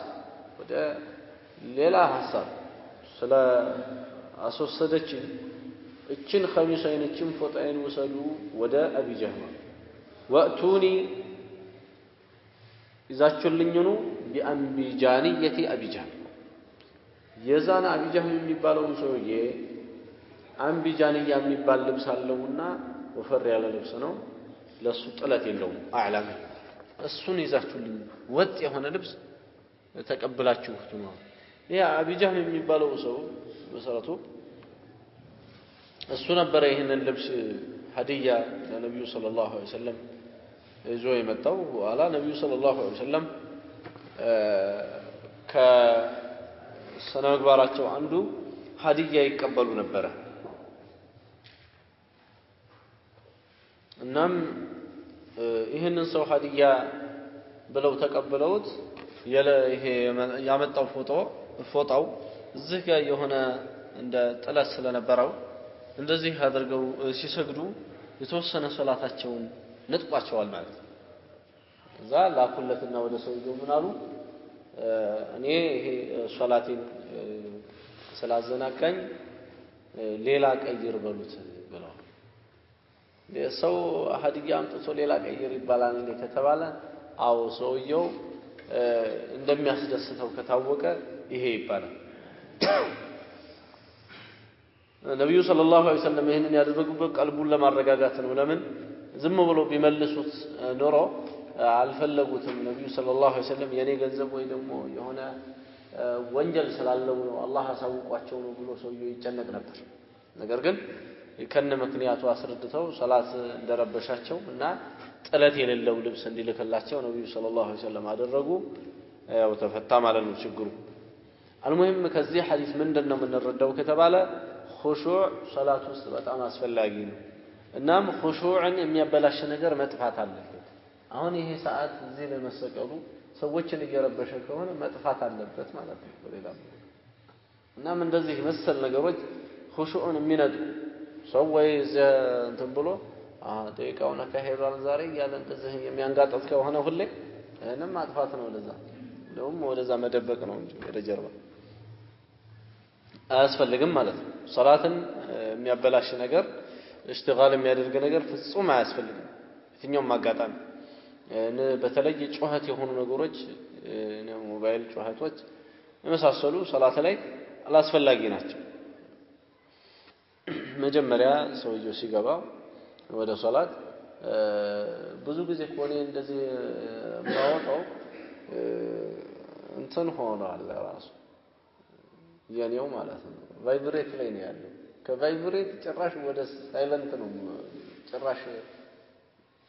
ወደ ሌላ ሐሳብ ስለ አስወሰደች እችን ኸሚሳይን እችን ፎጣይን ወሰዱ ወደ አቢ ጀህማ ወአቱኒ ይዛችሁልኝ ነው ቢአንቢጃኒየቲ አቢ ጀህም የዛና አቢ ጀህም የሚባለው ሰውዬ አንቢጃኒያ የሚባል ልብስ አለውና ወፈር ያለ ልብስ ነው ለሱ ጥለት የለውም አዕላም እሱን ይዛችሁልኝ ወጥ የሆነ ልብስ ተቀበላችሁት ነው ያ አቢ ጀህም የሚባለው ሰው በሰራቱ እሱ ነበር ይሄንን ልብስ ሀዲያ ለነብዩ ሰለላሁ ዐለይሂ ወሰለም ይዞ የመጣው ዋላ ነብዩ ሰለላሁ ዐለይሂ ወሰለም ከሰነግባራቸው አንዱ ሀዲያ ይቀበሉ ነበር እናም ይሄንን ሰው ሀዲያ ብለው ተቀበለውት ይሄ ያመጣው ፎጣው እዚህ ጋር የሆነ እንደ ጥለት ስለነበረው እንደዚህ አድርገው ሲሰግዱ የተወሰነ ሶላታቸውን ነጥቋቸዋል ማለት ነው እዛ ላኩለትና ወደ ሰውየው ምን አሉ እኔ ይሄ ሶላቴን ስላዘናጋኝ ሌላ ቀይር በሉት ብለው የሰው ሀዲያ አምጥቶ ሌላ ቀይር ይባላል እንዴ ከተባለ አው ሰውየው እንደሚያስደስተው ከታወቀ ይሄ ይባላል ነብዩ ሰለላሁ ዐለይሂ ወሰለም ይሄንን ያደረጉበት ቀልቡን ለማረጋጋት ነው ለምን ዝም ብሎ ቢመልሱት ኖሮ አልፈለጉትም ነብዩ ሰለላሁ ዐለይሂ ወሰለም የኔ ገንዘብ ወይ ደግሞ የሆነ ወንጀል ስላለው ነው አላህ አሳውቋቸው ነው ብሎ ሰውየው ይጨነቅ ነበር ነገር ግን ከነ ምክንያቱ አስረድተው ሶላት እንደረበሻቸው እና ጥለት የሌለው ልብስ እንዲልከላቸው ነብዩ ሰለላሁ ዐለይሂ ወሰለም አደረጉ ያው ተፈታ ማለት ነው ችግሩ አልሙሂም ከዚህ ሐዲስ ምንድነው የምንረዳው ከተባለ ኹሹዕ ሶላት ውስጥ በጣም አስፈላጊ ነው እናም ኹሹዕን የሚያበላሽ ነገር መጥፋት አለበት አሁን ይሄ ሰዓት እዚህ ለመሰቀሉ ሰዎችን እየረበሸ ከሆነ መጥፋት አለበት ማለት ነው ወለላ እናም እንደዚህ መሰል ነገሮች ኹሹዕን የሚነዱ ሰው ወይ እንትን ብሎ ደቂቃውን አካሄዷል ዛሬ ያለ እንደዚህ የሚያንጋጠጥ ከሆነ ሁሌ እነም ማጥፋት ነው ለዛ ለውም ወደዛ መደበቅ ነው እንጂ ወደ ጀርባ አያስፈልግም ማለት ነው ሶላትን የሚያበላሽ ነገር እሽትጋል የሚያደርግ ነገር ፍጹም አያስፈልግም የትኛውም አጋጣሚ በተለይ ጩኸት የሆኑ ነገሮች ሞባይል ጩኸቶች የመሳሰሉ ሶላት ላይ አላስፈላጊ ናቸው መጀመሪያ ሰውየው ሲገባ ወደ ሶላት ብዙ ጊዜ ኮኔ እንደዚህ ማውጣው እንትን ሆኗል ራሱ ያኔው ማለት ነው ቫይብሬት ላይ ነው ያለው ከቫይብሬት ጭራሽ ወደ ሳይለንት ነው ጭራሽ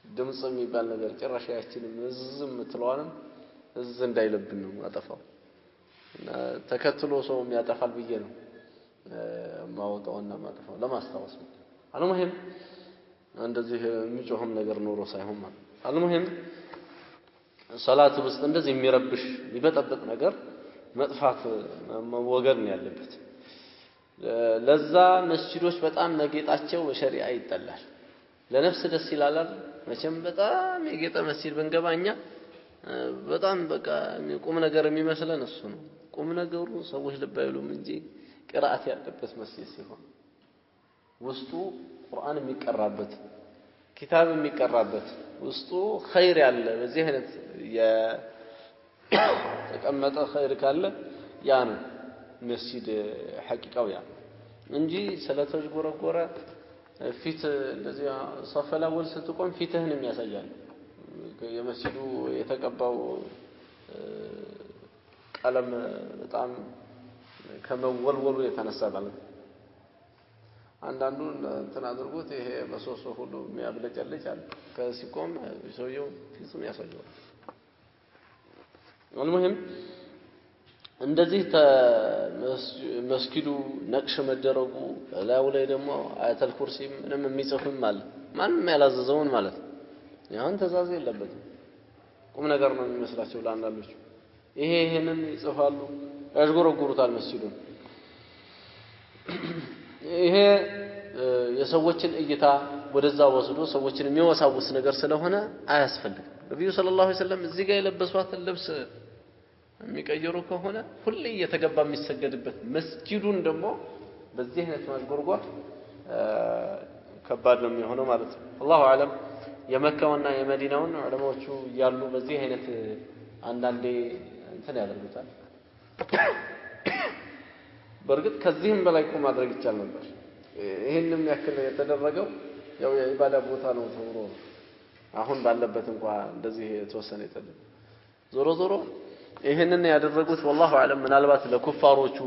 ድምጽ የሚባል ነገር ጭራሽ ያችንም ዝም ትለዋንም እዝ እንዳይለብን ነው አጠፋው እና ተከትሎ ሰው የሚያጠፋል ብዬ ነው ማውጣውና ማጠፋው ለማስታወስ ነው አልሙሂም እንደዚህ የሚጮህም ነገር ኖሮ ሳይሆን ማለት አልሙሂም ሶላት ውስጥ እንደዚህ የሚረብሽ የሚበጠበጥ ነገር መጥፋት መወገድ ነው ያለበት ለዛ መስጂዶች በጣም መጌጣቸው በሸሪዓ ይጠላል ለነፍስ ደስ ይላል መቼም በጣም የጌጠ መስጂድ ብንገባኛ በጣም በቃ ቁም ነገር የሚመስለን እሱ ነው ቁም ነገሩ ሰዎች ልብ አይሉም እንጂ ቅራአት ያለበት መስጂድ ሲሆን ውስጡ ቁርአን የሚቀራበት ኪታብ የሚቀራበት ውስጡ ኸይር ያለ በዚህ አይነት የተቀመጠ ኸይር ካለ ያ ነው መስጂድ ሐቂቃው ያ እንጂ ስለተጎረጎረ ፊት እንደዚህ ሰፈላወል ስትቆም ፊትህን የሚያሳያል የመስጂዱ የተቀባው ቀለም በጣም ከመወልወሉ የተነሳ ማለት አንዳንዱ እንትን አድርጎት ይሄ በሶሶ ሁሉ የሚያብለጨልጭ አለ ከሲቆም ሰውየው ፊቱን ያሳያል المهم እንደዚህ መስጊዱ ነቅሽ መደረጉ ላው ላይ ደግሞ አያተል ኩርሲ ምንም የሚጽፍም አለ ማንም ያላዘዘውን ማለት ያን ተዛዝ የለበትም ቁም ነገር ነው የሚመስላቸው ለአንዳንዶች ይሄንን ይጽፋሉ ያሽጎረጉሩታል መስጊዱን ይሄ የሰዎችን እይታ ወደዛ ወስዶ ሰዎችን የሚወሳውስ ነገር ስለሆነ አያስፈልግም ነብዩ ሰለላሁ ዐለይሂ ወሰለም እዚህ ጋር የለበሷትን ልብስ የሚቀየሩ ከሆነ ሁሌ እየተገባ የሚሰገድበት መስጊዱን ደግሞ በዚህ አይነት ማሽጎርጓር ከባድ ነው የሚሆነው ማለት ነው አላሁ አለም የመካውና የመዲናውን ዑለማዎቹ ያሉ በዚህ አይነት አንዳንዴ እንትን ያደርጉታል በርግጥ ከዚህም በላይ እኮ ማድረግ ይቻል ነበር ይሄንም ያክል የተደረገው ያው የኢባዳ ቦታ ነው ተብሎ አሁን ባለበት እንኳን እንደዚህ የተወሰነ ይተደረገ ዞሮ ዞሮ ይሄንን ያደረጉት والله اعلم ምናልባት ለኩፋሮቹ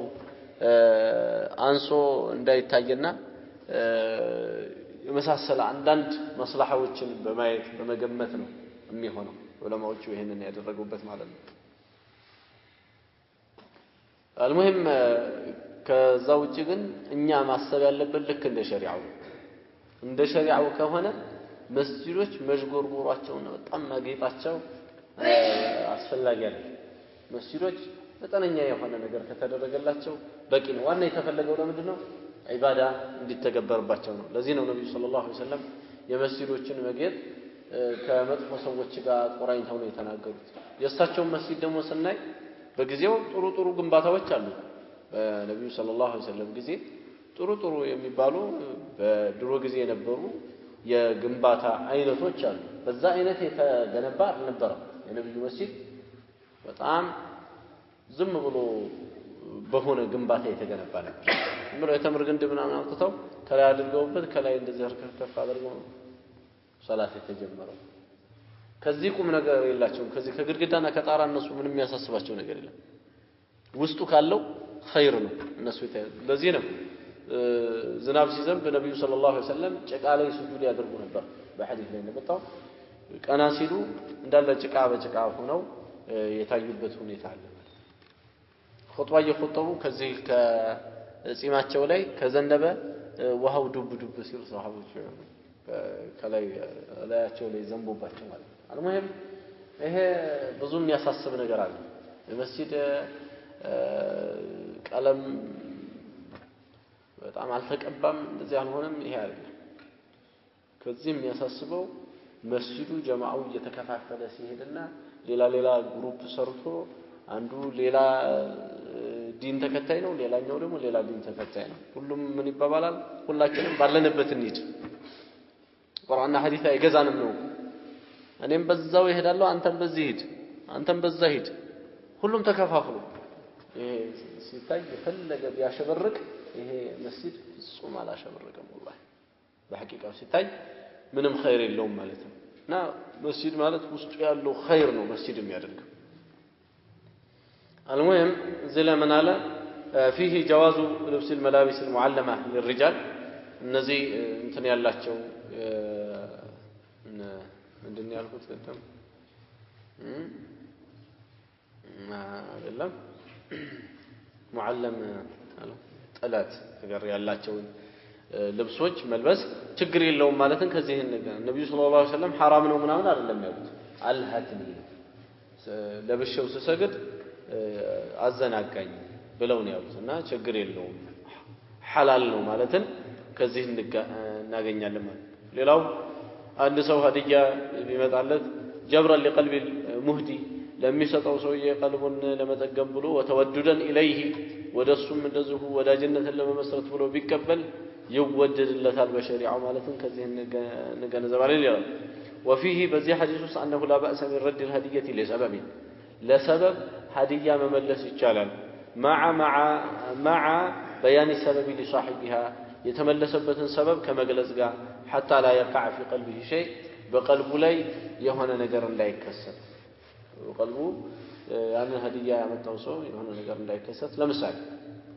አንሶ እንዳይታየና የመሳሰለ አንዳንድ መስላሐዎችን በማየት በመገመት ነው የሚሆነው ዑለማዎቹ ይሄንን ያደረጉበት ማለት ነው المهم ከዛ ውጪ ግን እኛ ማሰብ ያለበት ልክ እንደ ሸሪዓው ከሆነ መስጂዶች መሽጎርጎራቸውና በጣም ማጌጣቸው አስፈላጊ አይደለም መስጂዶች በጠነኛ የሆነ ነገር ከተደረገላቸው በቂ ነው ዋና የተፈለገው ለምንድነው ዒባዳ እንዲተገበርባቸው ነው ለዚህ ነው ነብዩ ሰለላሁ ዐለይሂ ወሰለም የመስጂዶችን መጌጥ ከመጥፎ ሰዎች ጋር ቆራኝተው ነው የተናገሩት የእሳቸው መስጂድ ደግሞ ስናይ በጊዜው ጥሩ ግንባታዎች አሉ በነብዩ ሰለላሁ ዐለይሂ ወሰለም ጊዜ ጥሩ የሚባሉ በድሮ ጊዜ የነበሩ የግንባታ አይነቶች አሉ በዛ አይነት የተገነባ አልነበረም የነብዩ መስጂድ በጣም ዝም ብሎ በሆነ ግንባታ የተገነባ ነበር ምሮ የተምር ግንድ ምናምን አውጥተው ከላይ አድርገውበት ከላይ እንደዚህ ከፍ አድርገው ሶላት የተጀመረው ከዚህ ቁም ነገር የላቸውም ከዚህ ከግድግዳና ከጣራ እነሱ ምንም የሚያሳስባቸው ነገር የለም ውስጡ ካለው ኸይር ነው እነሱ ለዚህ ነው ዝናብ ሲዘንብ ነብዩ ሰለላሁ ዐለይሂ ወሰለም ጭቃ ላይ ሱጁድ ያደርጉ ነበር በሐዲስ ላይ እንደመጣው ቀና ሲሉ እንዳለ ጭቃ በጭቃ ሆነው የታዩበት ሁኔታ አለ ኹጥባ እየኹጠቡ ከዚህ ከጺማቸው ላይ ከዘነበ ውሃው ዱብ ሲሉ ሰሃቦች ከላይ ላያቸው ላይ ዘንቦባቸው ማለት ነው አልሙሂም ይሄ ብዙም ያሳስብ ነገር አለ መስጂድ ቀለም በጣም አልተቀባም እንደዚህ አልሆነም ይሄ አይደለም ከዚህም የሚያሳስበው መስጂዱ ጀማዓው እየተከፋፈለ ሲሄድና ሌላ ግሩፕ ሰርቶ አንዱ ሌላ ዲን ተከታይ ነው ሌላኛው ደግሞ ሌላ ዲን ተከታይ ነው ሁሉም ምን ይባባላል ሁላችንም ባለንበት እንሂድ ቁርአንና ሐዲስ አይገዛንም ነው እኔም በዛው ይሄዳለሁ አንተም በዚህ ሂድ አንተም በዛ ሂድ ሁሉም ተከፋፍሉ ይሄ ሲታይ የፈለገ ቢያሸበርቅ ይሄ መስጂድ ፍጹም አላሸበረቀም والله በሐቂቃው ሲታይ ምንም ኸይር የለውም ማለት ነው እና መስጂድ ማለት ውስጡ ያለው ኸይር ነው መስጂድ የሚያደርገው المهم زي من على فيه جواز لبس الملابس المعلمة للرجال እነዚህ እንትን ያላቸው ምንድነው ያልኩት ቀደም አይደለም ሙዓለም ጠላት ነገር ያላቸው ልብሶች መልበስ ችግር የለውም ማለትን ከዚህ ነብዩ ሰለላሁ ዐለይሂ ወሰለም حرام ነው ምናምን አይደለም ያሉት አልሐትኒ ለብሼው ስሰግድ አዘናጋኝ ብለው ነው ያሉትና ችግር የለውም ሐላል ነው ማለትን ከዚህ እናገኛለን ማለት ሌላው አንድ ሰው ሀዲያ ቢመጣለት ጀብራ ለቀልብ ሙህዲ ለሚሰጠው ሰውዬ ቀልቡን ለመጠገም ብሎ ወተወደደን ኢለይሂ ወደሱም እንደዚሁ ወዳጅነትን ለመመስረት ብሎ ቢቀበል ይወደድለታል በሸሪዓው ማለትን ከዚህ እንገነዘባለን ይላል وفيه በዚህ ሐዲስ ውስጥ انه لا باس من رد الهديه لسبب ለሰበብ ሀዲያ መመለስ ይቻላል مع بيان السبب لصاحبها የተመለሰበትን ሰበብ ከመግለጽ ጋር حتى لا يقع في قلبه شيء በቀልቡ ላይ የሆነ ነገር እንዳይከሰት በቀልቡ ያን ሀዲያ ያመጣው ሰው የሆነ ነገር እንዳይከሰት ለምሳሌ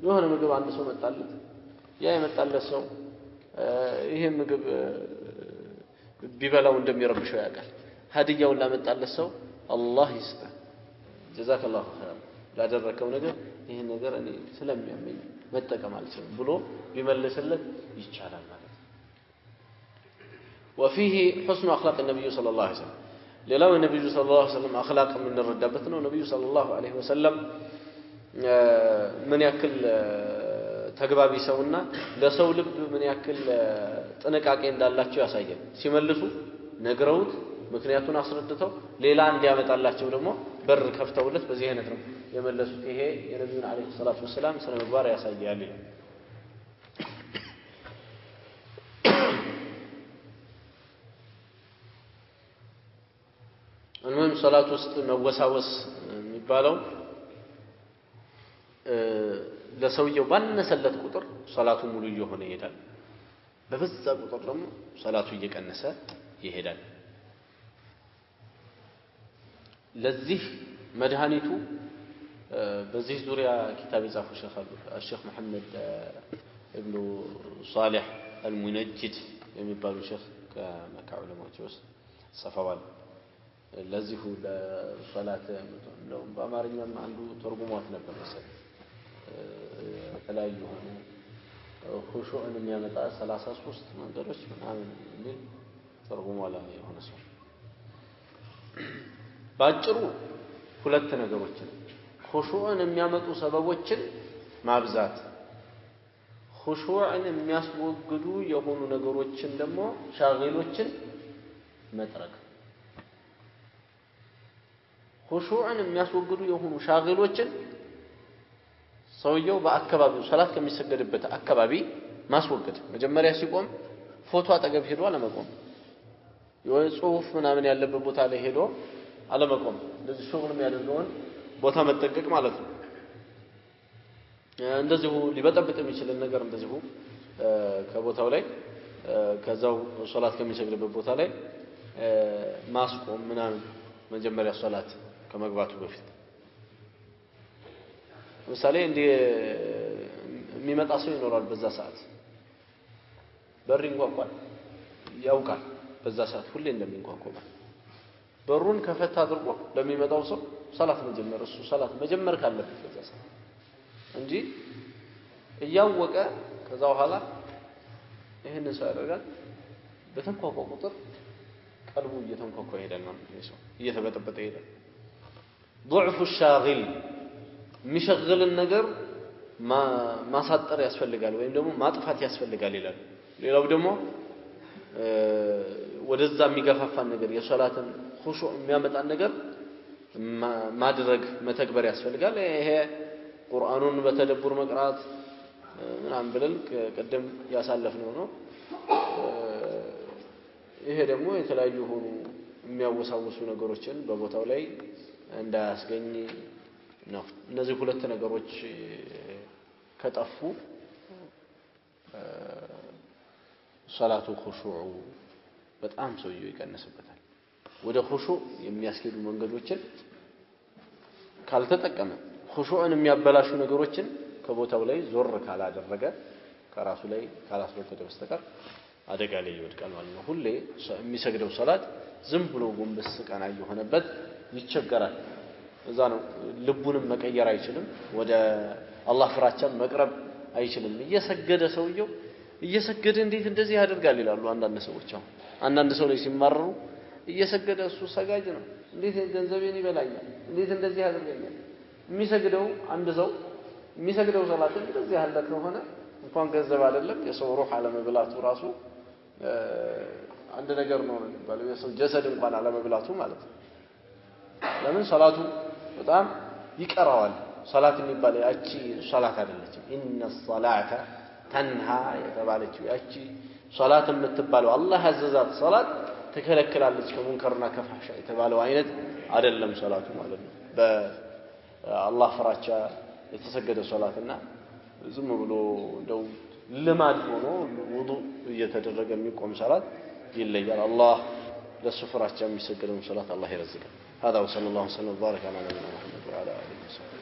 የሆነ ምግብ አንድ ሰው መጣለት ያ የመጣለት ሰው ይሄ ምግብ ቢበላው እንደሚረብሸው ያውቃል ሀዲያውን ላመጣለት ሰው አላህ ይስጣ ጀዛከላሁ ኸይር ላደረከው ነገር ይሄን ነገር እኔ ስለሚያመኝ መጠቀም አልችልም ብሎ ቢመልስለት ይቻላል ማለት ነው وفيه حسن اخلاق النبي صلى الله عليه وسلم ሌላው የነብዩ ሰለላሁ ዐለይሂ ወሰለም አኽላቅ የምንረዳበት ነው ነብዩ ሰለላሁ ዐለይሂ ወሰለም ምን ያክል ተግባቢ ሰውና ለሰው ልብ ምን ያክል ጥንቃቄ እንዳላቸው ያሳያል ሲመልሱ ነግረውት ምክንያቱን አስረድተው ሌላ እንዲያመጣላቸው ደግሞ በር ከፍተውለት በዚህ አይነት ነው የመለሱት ይሄ የነብዩን አለይሂ ሰላቱ ወሰለም ስነ ምግባር ያሳያል المهم صلاه ውስጥ መወሳወስ የሚባለው ለሰውየው ባነሰለት ቁጥር ሶላቱ ሙሉ እየሆነ ይሄዳል በበዛ ቁጥር ደግሞ ሶላቱ እየቀነሰ ይሄዳል ለዚህ መድኃኒቱ በዚህ ዙሪያ ኪታብ የጻፉ ሼኽ መሐመድ ኢብኑ ሷሊህ አልሙነጅድ የሚባሉ ሼኽ ከመካ ዑለማዎች ውስጥ ጽፈዋል ለዚሁ ለሶላት ነው በአማርኛም አንዱ ተርጉሟት ነበር መሰለኝ ተለያዩ ሆነ ኹሹዕን የሚያመጣ 33 መንገዶች ምናምን የሚል ተርጉሟል የሆነ ሰው ባጭሩ ሁለት ነገሮችን ኹሹዕን የሚያመጡ ሰበቦችን ማብዛት ኹሹዕን የሚያስወግዱ የሆኑ ነገሮችን ደግሞ ሻጊሎችን መጥረግ ኹሹዕን የሚያስወግዱ የሆኑ ሻጊሎችን ሰውየው በአካባቢው ሶላት ከሚሰገድበት አካባቢ ማስወገድ መጀመሪያ ሲቆም ፎቶ አጠገብ ሄዶ አለመቆም የጽሁፍ ምናምን ያለበት ቦታ ላይ ሄዶ አለመቆም እንደዚህ ሹግል የሚያደርገውን ቦታ መጠቀቅ ማለት ነው እንደዚሁ ሊበጠብጥ የሚችል ነገር እንደዚሁ ከቦታው ላይ ከዛው ሶላት ከሚሰግድበት ቦታ ላይ ማስቆም ምናምን መጀመሪያ ሶላት ከመግባቱ በፊት ለምሳሌ እንደ የሚመጣ ሰው ይኖራል በዛ ሰዓት በር ይንኳኳል ያውቃል በዛ ሰዓት ሁሌ እንደሚንኳኳ በሩን ከፈታ አድርጎ ለሚመጣው ሰው ሶላት መጀመር እሱ ሶላት መጀመር ካለበት በዛ ሰዓት እንጂ እያወቀ ከዛ በኋላ ይሄንን ሰው ያደርጋል በተንኳኳ ቁጥር ቀልቡ እየተንኳኳ ይሄዳል ማለት ነው ሰው እየተበጠበጠ ይሄዳል ضعف الشاغل የሚሸግልን ነገር ማሳጠር ያስፈልጋል ወይም ደግሞ ማጥፋት ያስፈልጋል ይላል ሌላው ደግሞ ወደዛ የሚገፋፋን ነገር የሶላትን ኹሹዕ የሚያመጣን ነገር ማድረግ መተግበር ያስፈልጋል ይሄ ቁርአኑን በተደብር መቅራት ምናምን ብለን ቀደም ያሳለፍነው ነው ይሄ ደግሞ የተለያዩ ሆኑ የሚያወሳውሱ ነገሮችን በቦታው ላይ እንዳያስገኝ ነው እነዚህ ሁለት ነገሮች ከጠፉ ሶላቱ ኹሹዕ በጣም ሰውየው ይቀንስበታል ወደ ኹሹዕ የሚያስኬዱ መንገዶችን ካልተጠቀመ ኹሹዕን የሚያበላሹ ነገሮችን ከቦታው ላይ ዞር ካላደረገ ከራሱ ላይ ካላስወገደ በስተቀር አደጋ ላይ ይወድቃል ማለት ነው ሁሌ የሚሰግደው ሶላት ዝም ብሎ ጎንበስ ቀና የሆነበት ይቸገራል እዛ ነው ልቡንም መቀየር አይችልም ወደ አላህ ፍራቻ መቅረብ አይችልም እየሰገደ ሰውየው እየሰገደ እንዴት እንደዚህ ያደርጋል ይላሉ አንዳንድ ሰዎች አንዳንድ ሰው ላይ ሲማረሩ እየሰገደ እሱ ሰጋጅ ነው እንዴት ገንዘቤን ይበላኛል እንዴት እንደዚህ ያደርጋኛል የሚሰግደው አንድ ሰው የሚሰግደው ሶላት እንደዚህ ያለ ከሆነ እንኳን ገንዘብ አይደለም የሰው ሩህ አለመብላቱ ራሱ አንድ ነገር ነው ባለው የሰው ጀሰድ እንኳን አለመብላቱ ማለት ነው ለምን ሶላቱ በጣም ይቀራዋል ሶላት የሚባል ያቺ ሶላት አይደለችም ኢነ الصلاه تنهى የተባለችው ያቺ ሶላት የምትባለው አላህ ያዘዛት ሶላት ተከለክላለች ከሙንከርና ከፋህሻ የተባለው አይነት አይደለም ሶላቱ ማለት ነው በአላህ ፍራቻ የተሰገደ ሶላትና ዝም ብሎ እንደው ልማድ ሆኖ ውዱእ እየተደረገ የሚቆም ሶላት ይለያል አላህ ለሱ ፍራቻ የሚሰገደውን ሶላት አላህ ይረዝቃል هذا وصلى الله وسلم وبارك على نبينا محمد وعلى اله وصحبه